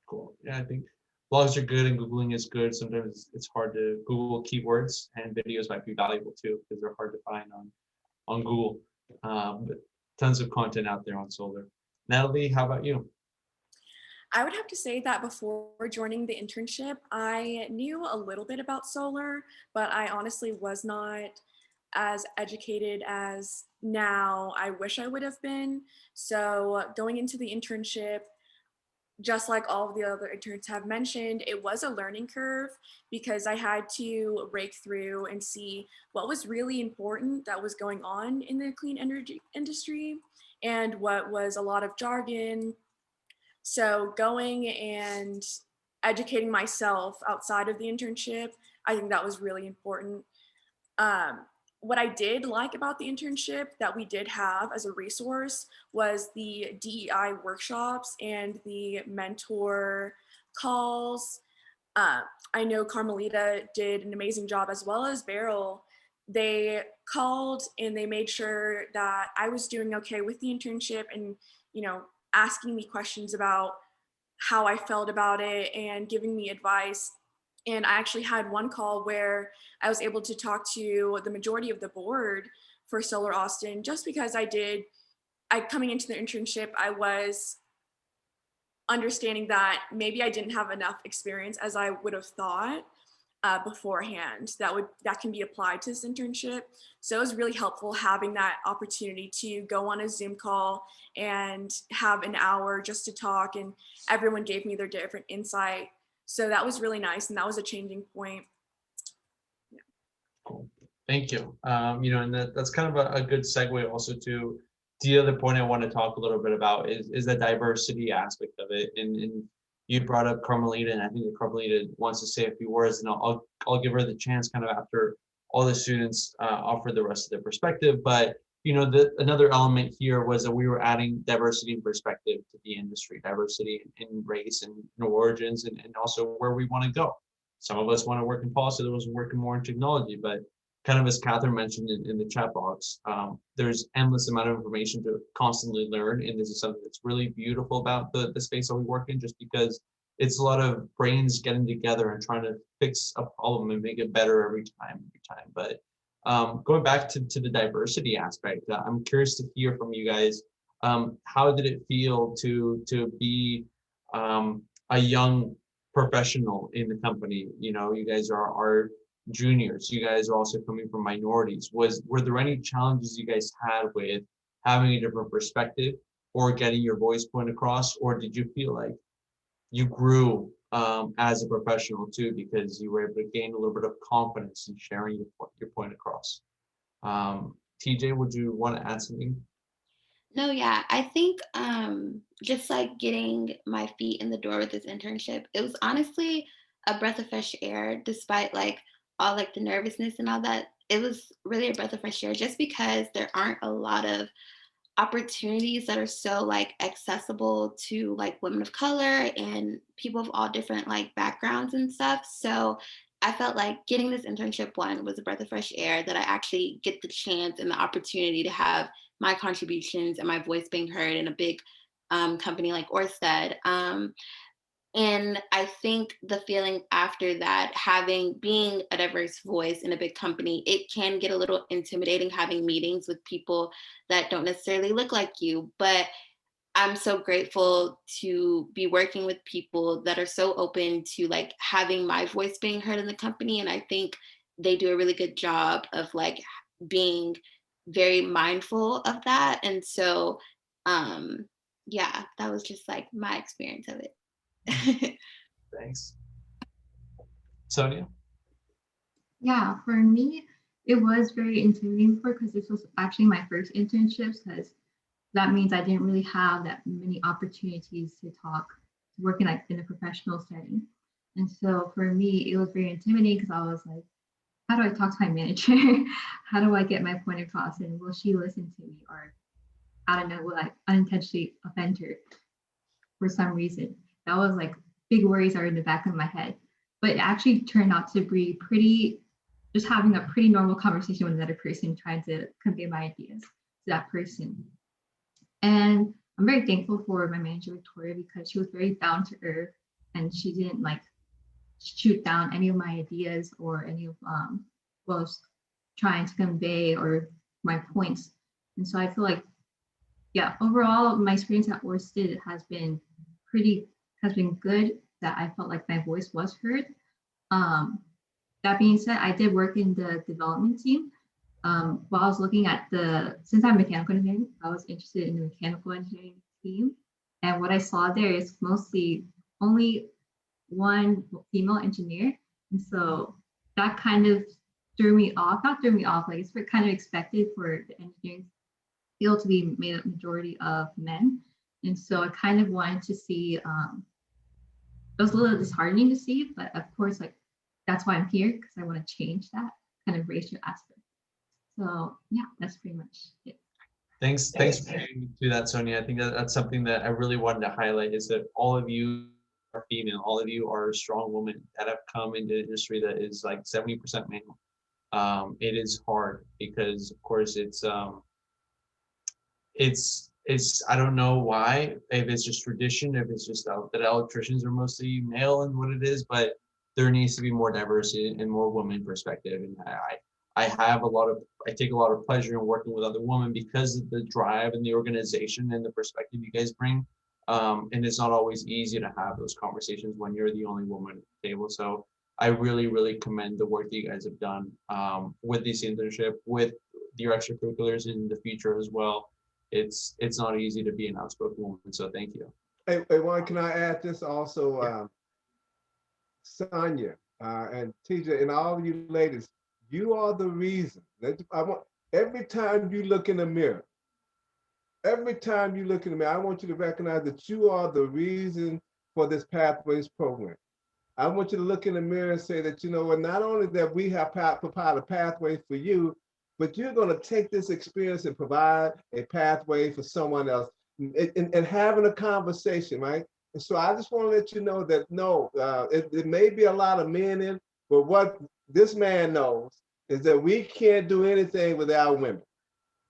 Cool. Yeah, I think blogs are good and Googling is good. Sometimes it's hard to Google keywords, and videos might be valuable too because they're hard to find on Google. But tons of content out there on solar. Natalie, how about you? I would have to say that before joining the internship, I knew a little bit about solar, but I honestly was not as educated as now I wish I would have been. So going into the internship, just like all of the other interns have mentioned, it was a learning curve because I had to rake through and see what was really important that was going on in the clean energy industry and what was a lot of jargon. So going and educating myself outside of the internship, I think that was really important. What I did like about the internship that we did have as a resource was the DEI workshops and the mentor calls. I know Carmelita did an amazing job, as well as Beryl. They called and they made sure that I was doing okay with the internship, and asking me questions about how I felt about it and giving me advice. And I actually had one call where I was able to talk to the majority of the board for Solar Austin, just because coming into the internship, I was understanding that maybe I didn't have enough experience as I would have thought beforehand that can be applied to this internship. So it was really helpful having that opportunity to go on a Zoom call and have an hour just to talk, and everyone gave me their different insight. So that was really nice, and that was a changing point. Cool. Thank you. And that's kind of a good segue also to the other point I want to talk a little bit about is the diversity aspect of it. And you brought up Carmelita, and I think that Carmelita wants to say a few words, and I'll give her the chance kind of after all the students offer the rest of their perspective. But another element here was that we were adding diversity and perspective to the industry, diversity in race and origins, and also where we want to go. Some of us want to work in policy, others working more in technology, but kind of as Catherine mentioned in the chat box, there's endless amount of information to constantly learn. And this is something that's really beautiful about the space that we work in, just because it's a lot of brains getting together and trying to fix a problem and make it better every time. But going back to the diversity aspect, I'm curious to hear from you guys. How did it feel to be a young professional in the company? You guys are juniors. You guys are also coming from minorities. Were there any challenges you guys had with having a different perspective or getting your voice point across, or did you feel like you grew as a professional too, because you were able to gain a little bit of confidence in sharing your point across? TJ, would you want to add something? No, yeah, I think just like getting my feet in the door with this internship, it was honestly a breath of fresh air, despite like all like the nervousness and all that. It was really a breath of fresh air just because there aren't a lot of opportunities that are so like accessible to like women of color and people of all different like backgrounds and stuff. So I felt like getting this internship one was a breath of fresh air, that I actually get the chance and the opportunity to have my contributions and my voice being heard in a big company like Orsted. And I think the feeling after that, being a diverse voice in a big company, it can get a little intimidating having meetings with people that don't necessarily look like you. But I'm so grateful to be working with people that are so open to like having my voice being heard in the company. And I think they do a really good job of like being very mindful of that. And so, yeah, that was just like my experience of it. Thanks. Sonia? Yeah, for me, it was very intimidating because this was actually my first internships, because that means I didn't really have that many opportunities to work in like in a professional setting. And so for me, it was very intimidating because I was like, how do I talk to my manager? How do I get my point across? And will she listen to me? Or I don't know, will I unintentionally offend her for some reason? That was like big worries are in the back of my head. But it actually turned out to be just having a pretty normal conversation with another person, trying to convey my ideas to that person. And I'm very thankful for my manager, Victoria, because she was very down to earth and she didn't like shoot down any of my ideas or any of what I was trying to convey or my points. And so I feel like, yeah, overall, my experience at Orsted has been good, that I felt like my voice was heard. That being said, I did work in the development team. While I was looking at since I'm mechanical engineering, I was interested in the mechanical engineering team. And what I saw there is mostly only one female engineer. And so that kind of not threw me off, like it's kind of expected for the engineering field to be made up majority of men. And so I kind of wanted to see, it was a little disheartening to see, but of course, like that's why I'm here, because I want to change that kind of racial aspect. So yeah, that's pretty much it. Thanks for getting to that, Sonia. I think that's something that I really wanted to highlight, is that all of you are female. All of you are strong women that have come into an industry that is like 70% male. It is hard because, of course, it's I don't know why, if it's just tradition, if it's just that electricians are mostly male and what it is, but there needs to be more diversity and more women perspective. And I take a lot of pleasure in working with other women because of the drive and the organization and the perspective you guys bring. And it's not always easy to have those conversations when you're the only woman at the table. So I really, really commend the work that you guys have done with this internship, with your extracurriculars in the future as well. It's not easy to be an outspoken woman. So thank you. Hey, Juan, can I add this also? Sonia and TJ and all of you ladies, you are the reason. Every time you look in the mirror, I want you to recognize that you are the reason for this Pathways program. I want you to look in the mirror and say that, you know what, not only that we have provided a pathway for you, but you're going to take this experience and provide a pathway for someone else and having a conversation, right? And so I just want to let you know that no, it may be a lot of men in, but what this man knows is that we can't do anything without women.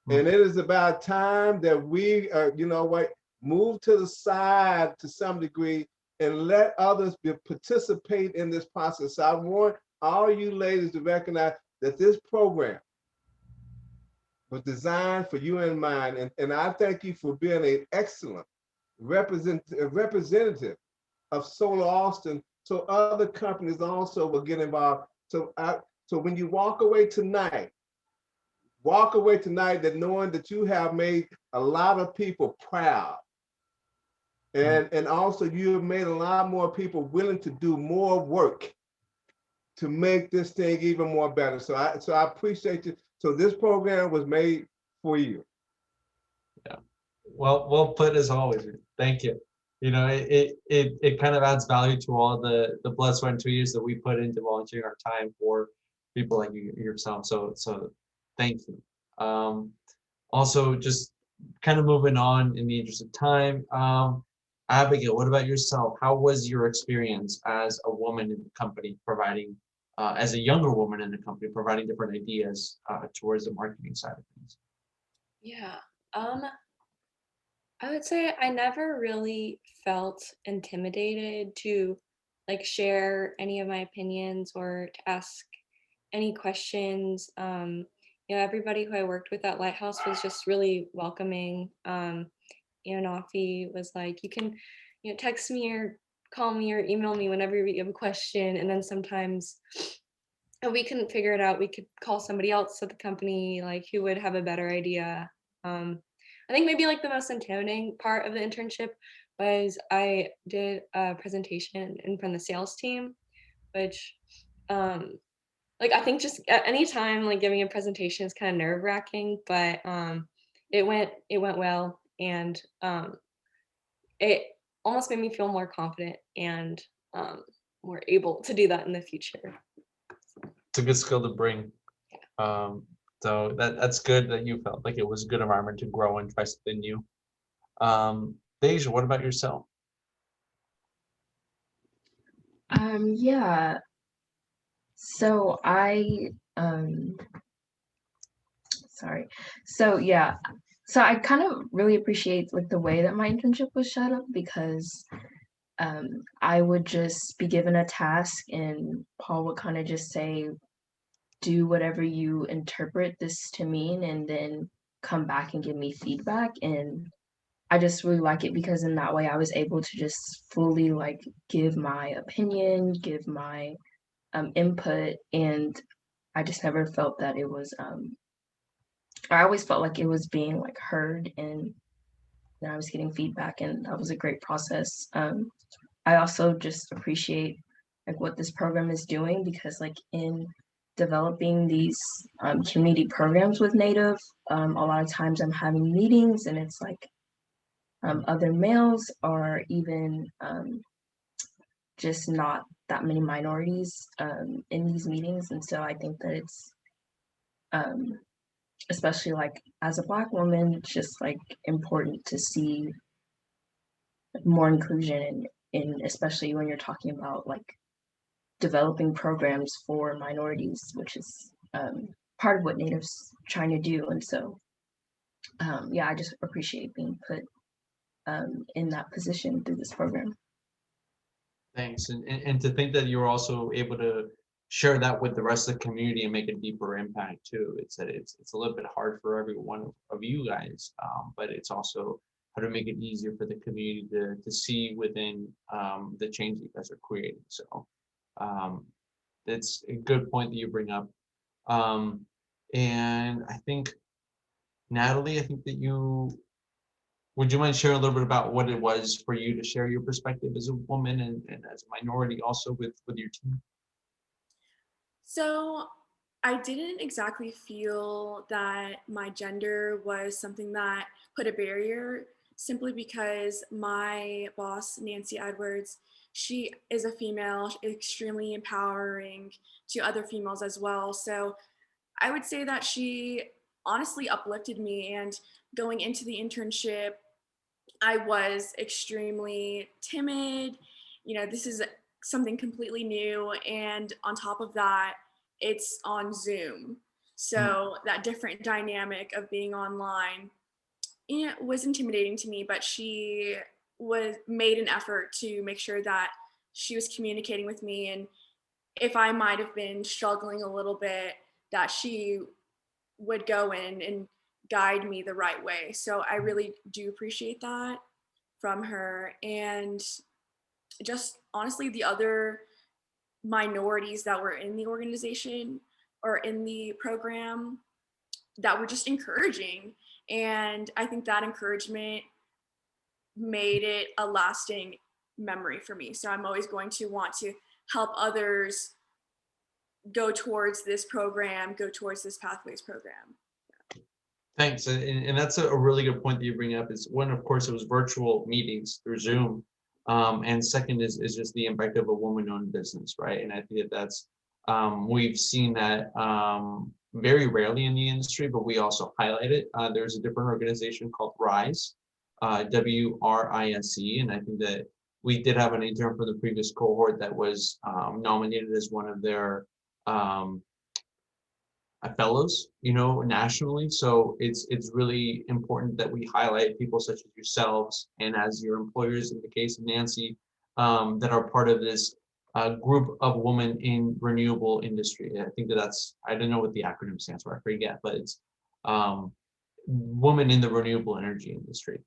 And it is about time that we, you know what, move to the side to some degree and let others participate in this process. So I want all you ladies to recognize that this program was designed for you in mind. And I thank you for being an excellent representative of Solar Austin, so other companies also will get involved. So when you walk away tonight that knowing that you have made a lot of people proud. And also you have made a lot more people willing to do more work to make this thing even more better. So I appreciate you. So this program was made for you. Yeah, well put as always. Thank you. You know, it kind of adds value to all the blood, sweat, and 2 years that we put into volunteering our time for people like yourself. So thank you. Also, just kind of moving on in the interest of time. Abigail, what about yourself? How was your experience as a woman in the company providing as a younger woman in the company, providing different ideas towards the marketing side of things? Yeah. I would say I never really felt intimidated to like share any of my opinions or to ask any questions. Everybody who I worked with at Lighthouse was just really welcoming. Nafi was like, you can, text me or call me or email me whenever you have a question. And then sometimes if we couldn't figure it out, we could call somebody else at the company, like who would have a better idea. I think maybe like the most intimidating part of the internship was I did a presentation in front of the sales team, which I think just at any time like giving a presentation is kind of nerve-wracking, but it went well, and it almost made me feel more confident and more able to do that in the future. It's a good skill to bring. So that's good that you felt like it was a good environment to grow and try something new. Deja, what about yourself? Yeah. So sorry. So yeah. So I kind of really appreciate like the way that my internship was set up, because I would just be given a task and Paul would kind of just say, do whatever you interpret this to mean, and then come back and give me feedback. And I just really like it because in that way I was able to just fully like give my opinion, give my input, and I just never felt that it was I always felt like it was being like heard, and that I was getting feedback, and that was a great process. I also just appreciate like what this program is doing, because like in developing these community programs with Native, a lot of times I'm having meetings and it's like other males, or even just not that many minorities in these meetings. And so I think that it's especially like as a Black woman, it's just like important to see more inclusion in especially when you're talking about like developing programs for minorities, which is part of what Native's trying to do. And so yeah, I just appreciate being put in that position through this program. Thanks. And to think that you're also able to share that with the rest of the community and make a deeper impact too. It's a little bit hard for every one of you guys, but it's also how to make it easier for the community to see within the change you guys are creating. So it's a good point that you bring up. And I think, Natalie, I think that would you mind sharing a little bit about what it was for you to share your perspective as a woman and as a minority also with your team? So I didn't exactly feel that my gender was something that put a barrier, simply because my boss, Nancy Edwards, she is a female, extremely empowering to other females as well. So I would say that she honestly uplifted me, and going into the internship, I was extremely timid. This is something completely new. And on top of that, it's on Zoom. So that different dynamic of being online, was intimidating to me, but she made an effort to make sure that she was communicating with me. And if I might have been struggling a little bit, that she would go in and guide me the right way. So I really do appreciate that from her. And just honestly, the other minorities that were in the organization or in the program that were just encouraging. And I think that encouragement made it a lasting memory for me. So I'm always going to want to help others go towards this program, go towards this Pathways program. Thanks. And that's a really good point that you bring up. Is one, of course, it was virtual meetings through Zoom. And second is just the impact of a woman-owned business, right? And I think that's, we've seen that very rarely in the industry, but we also highlight it. There's a different organization called RISE, WRISE, and I think that we did have an intern for the previous cohort that was nominated as one of their fellows, you know, nationally. So it's really important that we highlight people such as yourselves and as your employers, in the case of Nancy, that are part of this group of women in renewable industry. I think that's, I don't know what the acronym stands for, I forget, but it's women in the renewable energy industry.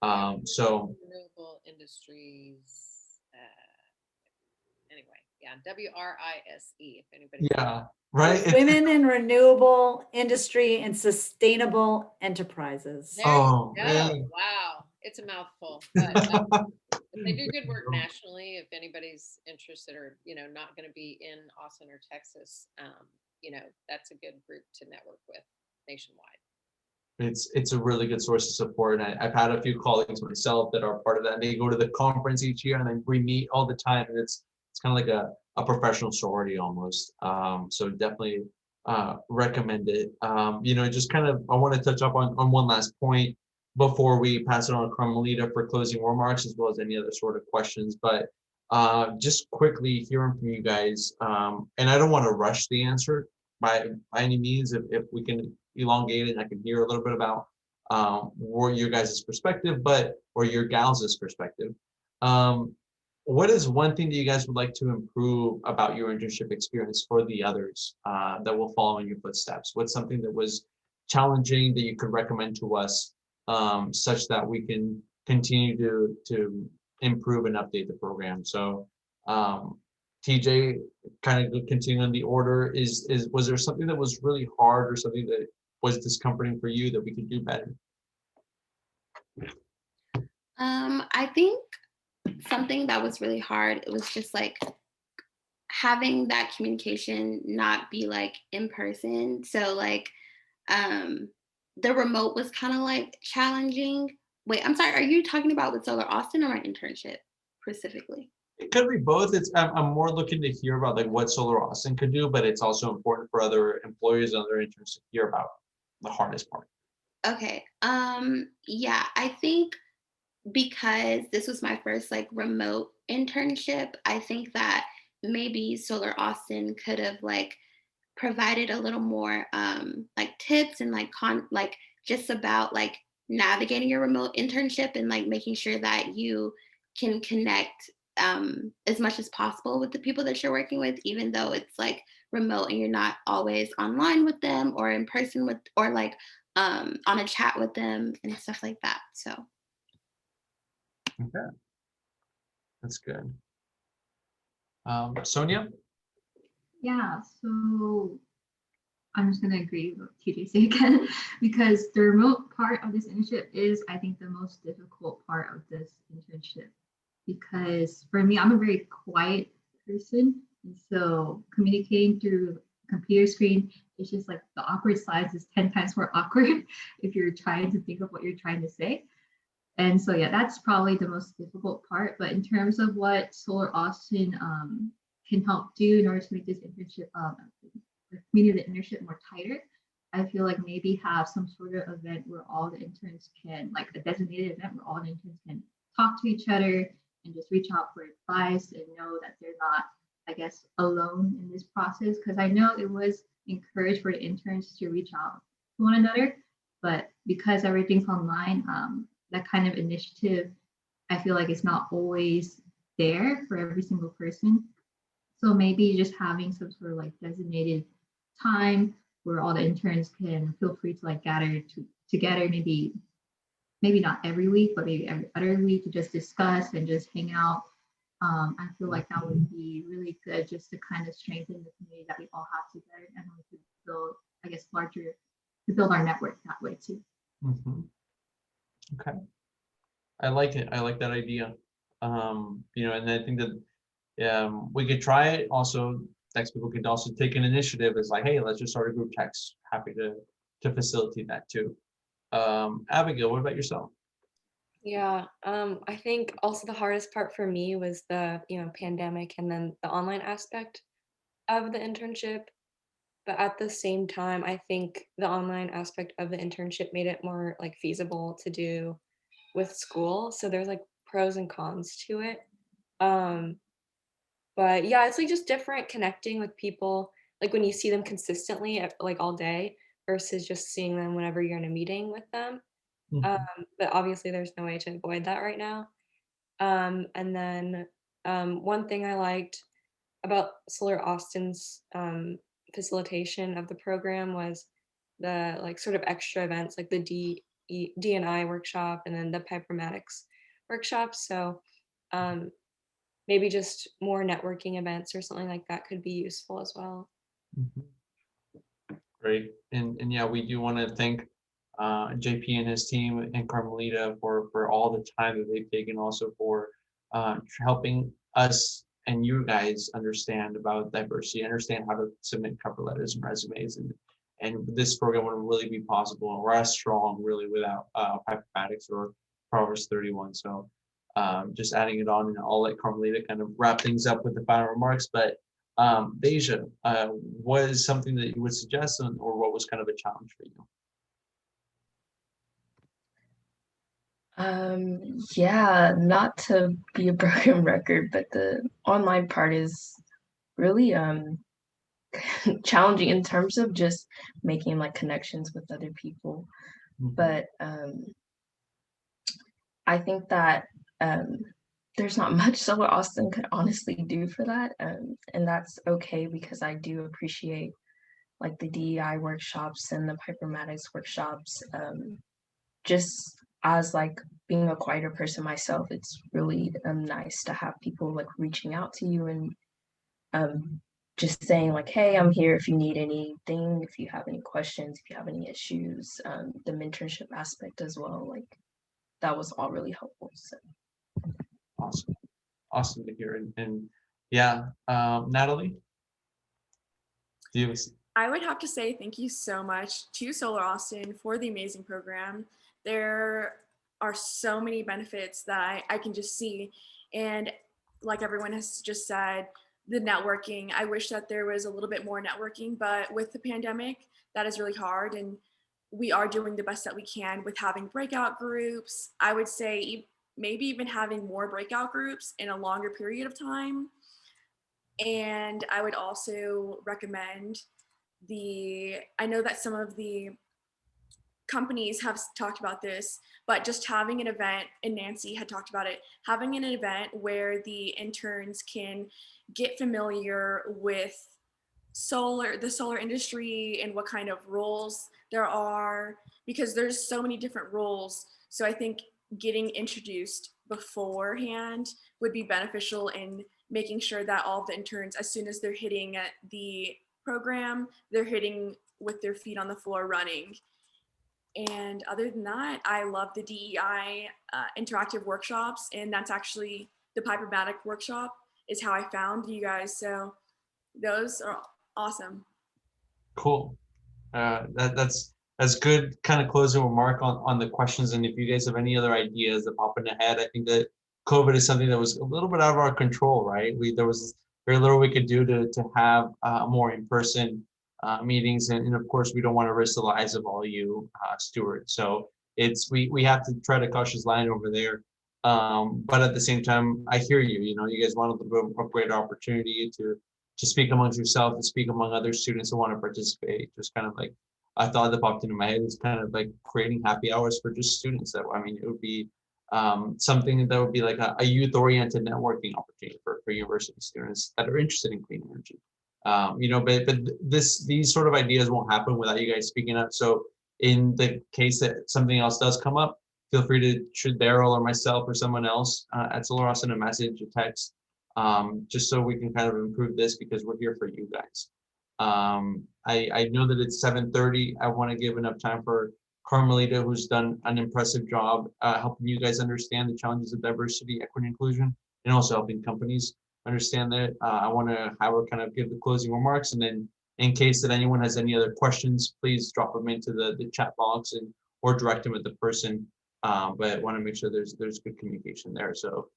So renewable industries. Anyway, yeah, WRISE. If anybody. Yeah, right. Women in renewable industry and sustainable enterprises. There you go. Wow, it's a mouthful, but they do good work nationally. If anybody's interested, or not going to be in Austin or Texas, that's a good group to network with nationwide. It's a really good source of support. And I've had a few colleagues myself that are part of that. And they go to the conference each year, and then we meet all the time. And it's kind of like a professional sorority almost. So definitely recommend it. Just kind of, I want to touch up on one last point before we pass it on to Carmelita for closing remarks, as well as any other sort of questions. But just quickly hearing from you guys, and I don't want to rush the answer by any means. If we can elongate it, I can hear a little bit about your guys' perspective, or your gals' perspective. What is one thing that you guys would like to improve about your internship experience for the others that will follow in your footsteps? What's something that was challenging that you could recommend to us, such that we can continue to improve and update the program? So TJ, kind of continuing on the order, was there something that was really hard or something that was discomforting for you that we could do better? I think something that was really hard, it was just like having that communication not be like in person. So like the remote was kind of like challenging. Wait, I'm sorry, are you talking about with Solar Austin or my internship specifically? It could be both. I'm more looking to hear about like what Solar Austin could do, but it's also important for other employers and other interns to hear about the hardest part. Okay. Yeah, I think because this was my first like remote internship, I think that maybe Solar Austin could have like provided a little more like tips and like just about like navigating your remote internship and like making sure that you can connect as much as possible with the people that you're working with, even though it's like remote and you're not always online with them or in person with, or like on a chat with them and stuff like that. So Okay, that's good. Sonia? Yeah, so I'm just gonna agree with TJ say again, because the remote part of this internship is, I think, the most difficult part of this internship. Because for me, I'm a very quiet person, and so communicating through computer screen, it's just like the awkward silence is 10 times more awkward if you're trying to think of what you're trying to say. And so yeah, that's probably the most difficult part. But in terms of what Solar Austin can help do in order to make this internship, the community of the internship more tighter, I feel like maybe have some sort of event where all the interns can, like a designated event where all the interns can talk to each other and just reach out for advice and know that they're not, I guess, alone in this process. Because I know it was encouraged for the interns to reach out to one another, but because everything's online, that kind of initiative, I feel like it's not always there for every single person. So maybe just having some sort of like designated time where all the interns can feel free to like gather together, maybe not every week, but maybe every other week, to just discuss and just hang out. I feel like that would be really good just to kind of strengthen the community that we all have together, and we could build, I guess, larger, to build our network that way too. Mm-hmm. Okay, I like it. I like that idea. And I think that we could try it. Also, next people could also take an initiative. It's like, hey, let's just start a group text. Happy to facilitate that too. Abigail, what about yourself? Yeah, I think also the hardest part for me was the, pandemic and then the online aspect of the internship. But at the same time, I think the online aspect of the internship made it more like feasible to do with school. So there's like pros and cons to it. But yeah, it's like just different connecting with people. like when you see them consistently like all day versus just seeing them whenever you're in a meeting with them. But obviously there's no way to avoid that right now. And then one thing I liked about Solar Austin's facilitation of the program was the like sort of extra events like the D&I workshop and then the Pipermatics workshop. So maybe just more networking events or something like that could be useful as well. Great. And yeah, we do want to thank JP and his team and Carmelita for all the time that they've taken, also for helping us and you guys understand about diversity, understand how to submit cover letters and resumes. And this program wouldn't really be possible or as strong really without Pipermatics or Proverbs 31. So just adding it on, and I'll let Carmelita kind of wrap things up with the final remarks. But Deja, what is something that you would suggest, or what was kind of a challenge for you? Yeah, not to be a broken record, but the online part is really challenging in terms of just making like connections with other people. But I think that there's not much Solar Austin could honestly do for that, and that's okay, because I do appreciate like the DEI workshops and the Pipermatics workshops. Just as like being a quieter person myself, it's really nice to have people like reaching out to you and just saying like, hey, I'm here if you need anything, if you have any questions, if you have any issues. The mentorship aspect as well, like that was all really helpful. So awesome to hear. And yeah, Natalie, do you? I would have to say thank you so much to Solar Austin for the amazing program. There are so many benefits that I can just see. And like everyone has just said, the networking, I wish that there was a little bit more networking, but with the pandemic, that is really hard. And we are doing the best that we can with having breakout groups. I would say maybe even having more breakout groups in a longer period of time. And I would also recommend I know that some of the companies have talked about this, but just having an event, and Nancy had talked about it, having an event where the interns can get familiar with the solar industry and what kind of roles there are, because there's so many different roles. So I think getting introduced beforehand would be beneficial in making sure that all of the interns, as soon as they're hitting the program, they're hitting with their feet on the floor running. And other than that, I love the DEI interactive workshops, and that's actually the Pipermatic workshop is how I found you guys. So those are awesome. Cool. That's good kind of closing remark on the questions. And if you guys have any other ideas that pop in the head, I think that COVID is something that was a little bit out of our control, right? There was very little we could do to have more in-person meetings, and of course we don't want to risk the lives of all you stewards. So we have to tread a cautious line over there. But at the same time, I hear you. You know, you guys want a little bit of a greater opportunity to speak amongst yourself, to speak among other students who want to participate. Just kind of like a thought that popped into my head is kind of like creating happy hours for just students. That, I mean, it would be something that would be like a youth-oriented networking opportunity for university students that are interested in clean energy. You know, but these sort of ideas won't happen without you guys speaking up. So in the case that something else does come up, feel free to shoot Daryl or myself or someone else at Solar Austin a message, a text, just so we can kind of improve this, because we're here for you guys. I know that it's 7:30. I want to give enough time for Carmelita, who's done an impressive job helping you guys understand the challenges of diversity, equity, inclusion, and also helping companies understand that. I want to have her kind of give the closing remarks, and then in case that anyone has any other questions, please drop them into the chat box or direct them at the person. But I want to make sure there's good communication there. So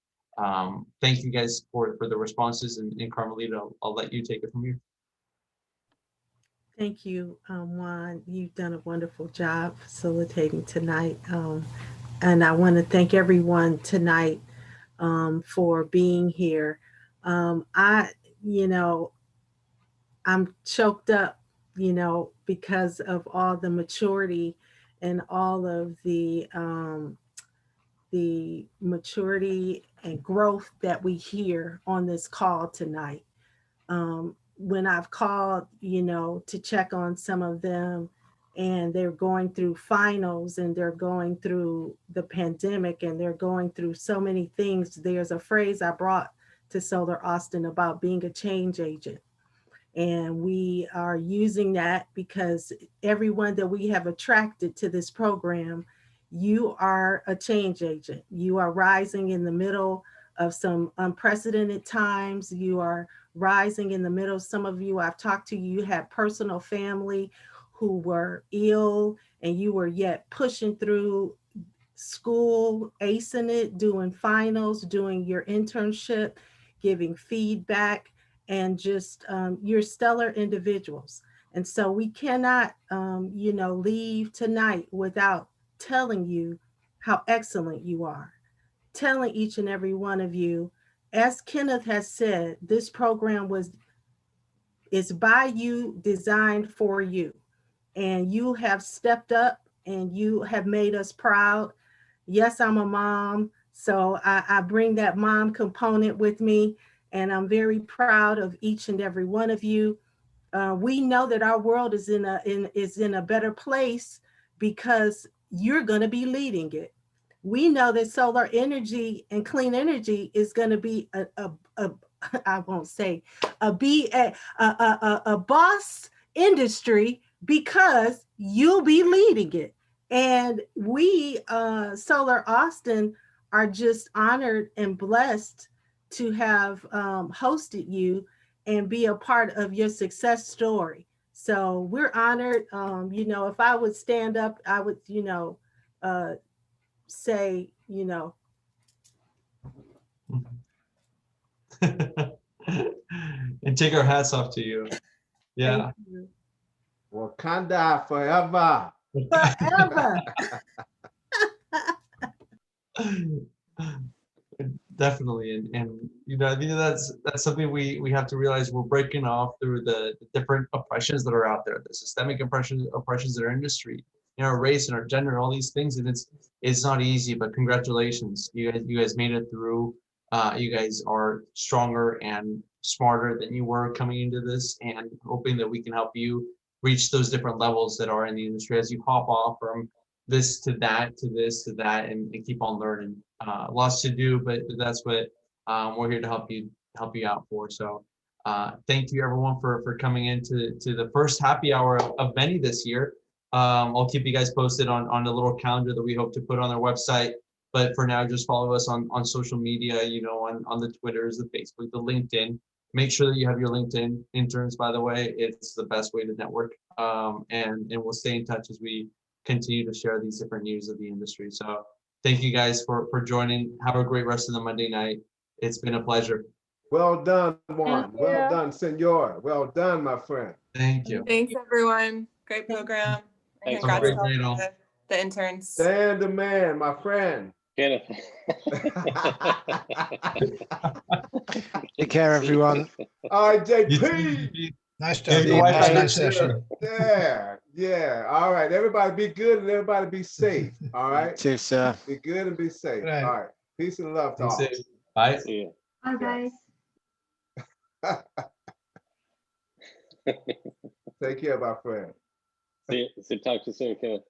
thank you guys for the responses, and Carmelita, I'll let you take it from here. Thank you, Juan. You've done a wonderful job facilitating tonight. And I want to thank everyone tonight for being here. I'm choked up, because of all the maturity and all of the maturity and growth that we hear on this call tonight. When I've called, to check on some of them, and they're going through finals and they're going through the pandemic and they're going through so many things, there's a phrase I brought to Solar Austin about being a change agent. And we are using that because everyone that we have attracted to this program, you are a change agent. You are rising in the middle of some unprecedented times. You are rising in the middle. Some of you I've talked to, you had personal family who were ill, and you were yet pushing through school, acing it, doing finals, doing your internship, giving feedback, and just you're stellar individuals. And so we cannot, leave tonight without telling you how excellent you are, telling each and every one of you, as Kenneth has said, this program is by you, designed for you. And you have stepped up and you have made us proud. Yes, I'm a mom, so I bring that mom component with me, and I'm very proud of each and every one of you. We know that our world is in a better place because you're going to be leading it. We know that solar energy and clean energy is going to be I won't say a boss industry, because you'll be leading it. And we, Solar Austin, are just honored and blessed to have hosted you and be a part of your success story. So we're honored. If I would stand up, I would, say, And take our hats off to you. Yeah. You. Wakanda forever. Forever. Definitely. And I think that's something we have to realize. We're breaking off through the different oppressions that are out there, the systemic oppressions in our industry, in our race and our gender, and all these things. And it's not easy, but congratulations. You guys made it through. You guys are stronger and smarter than you were coming into this, and hoping that we can help you reach those different levels that are in the industry as you hop off from this to that, to this to that, and keep on learning. Lots to do, but that's what we're here to help you out for. So thank you everyone for coming into the first happy hour of many this year. I'll keep you guys posted on the little calendar that we hope to put on our website. But for now, just follow us on social media, on the Twitters, the Facebook, the LinkedIn. Make sure that you have your LinkedIn interns, by the way. It's the best way to network. And we'll stay in touch as we continue to share these different news of the industry. So thank you guys for joining. Have a great rest of the Monday night. It's been a pleasure. Well done, Juan. Well done, Senor. Well done, my friend. Thank you. Thanks, everyone. Great program. And congrats to all the interns. Stand the man, my friend. Kenneth. Take care, everyone. All right, JP. Nice to have you. Nice session. Yeah. All right. Everybody be good and everybody be safe. All right. Cheers, sir. Be good and be safe. Right. All right. Peace and love to all. Bye. See you. Bye, guys. Take care, my friend. See you. Talk to you soon, Kenneth.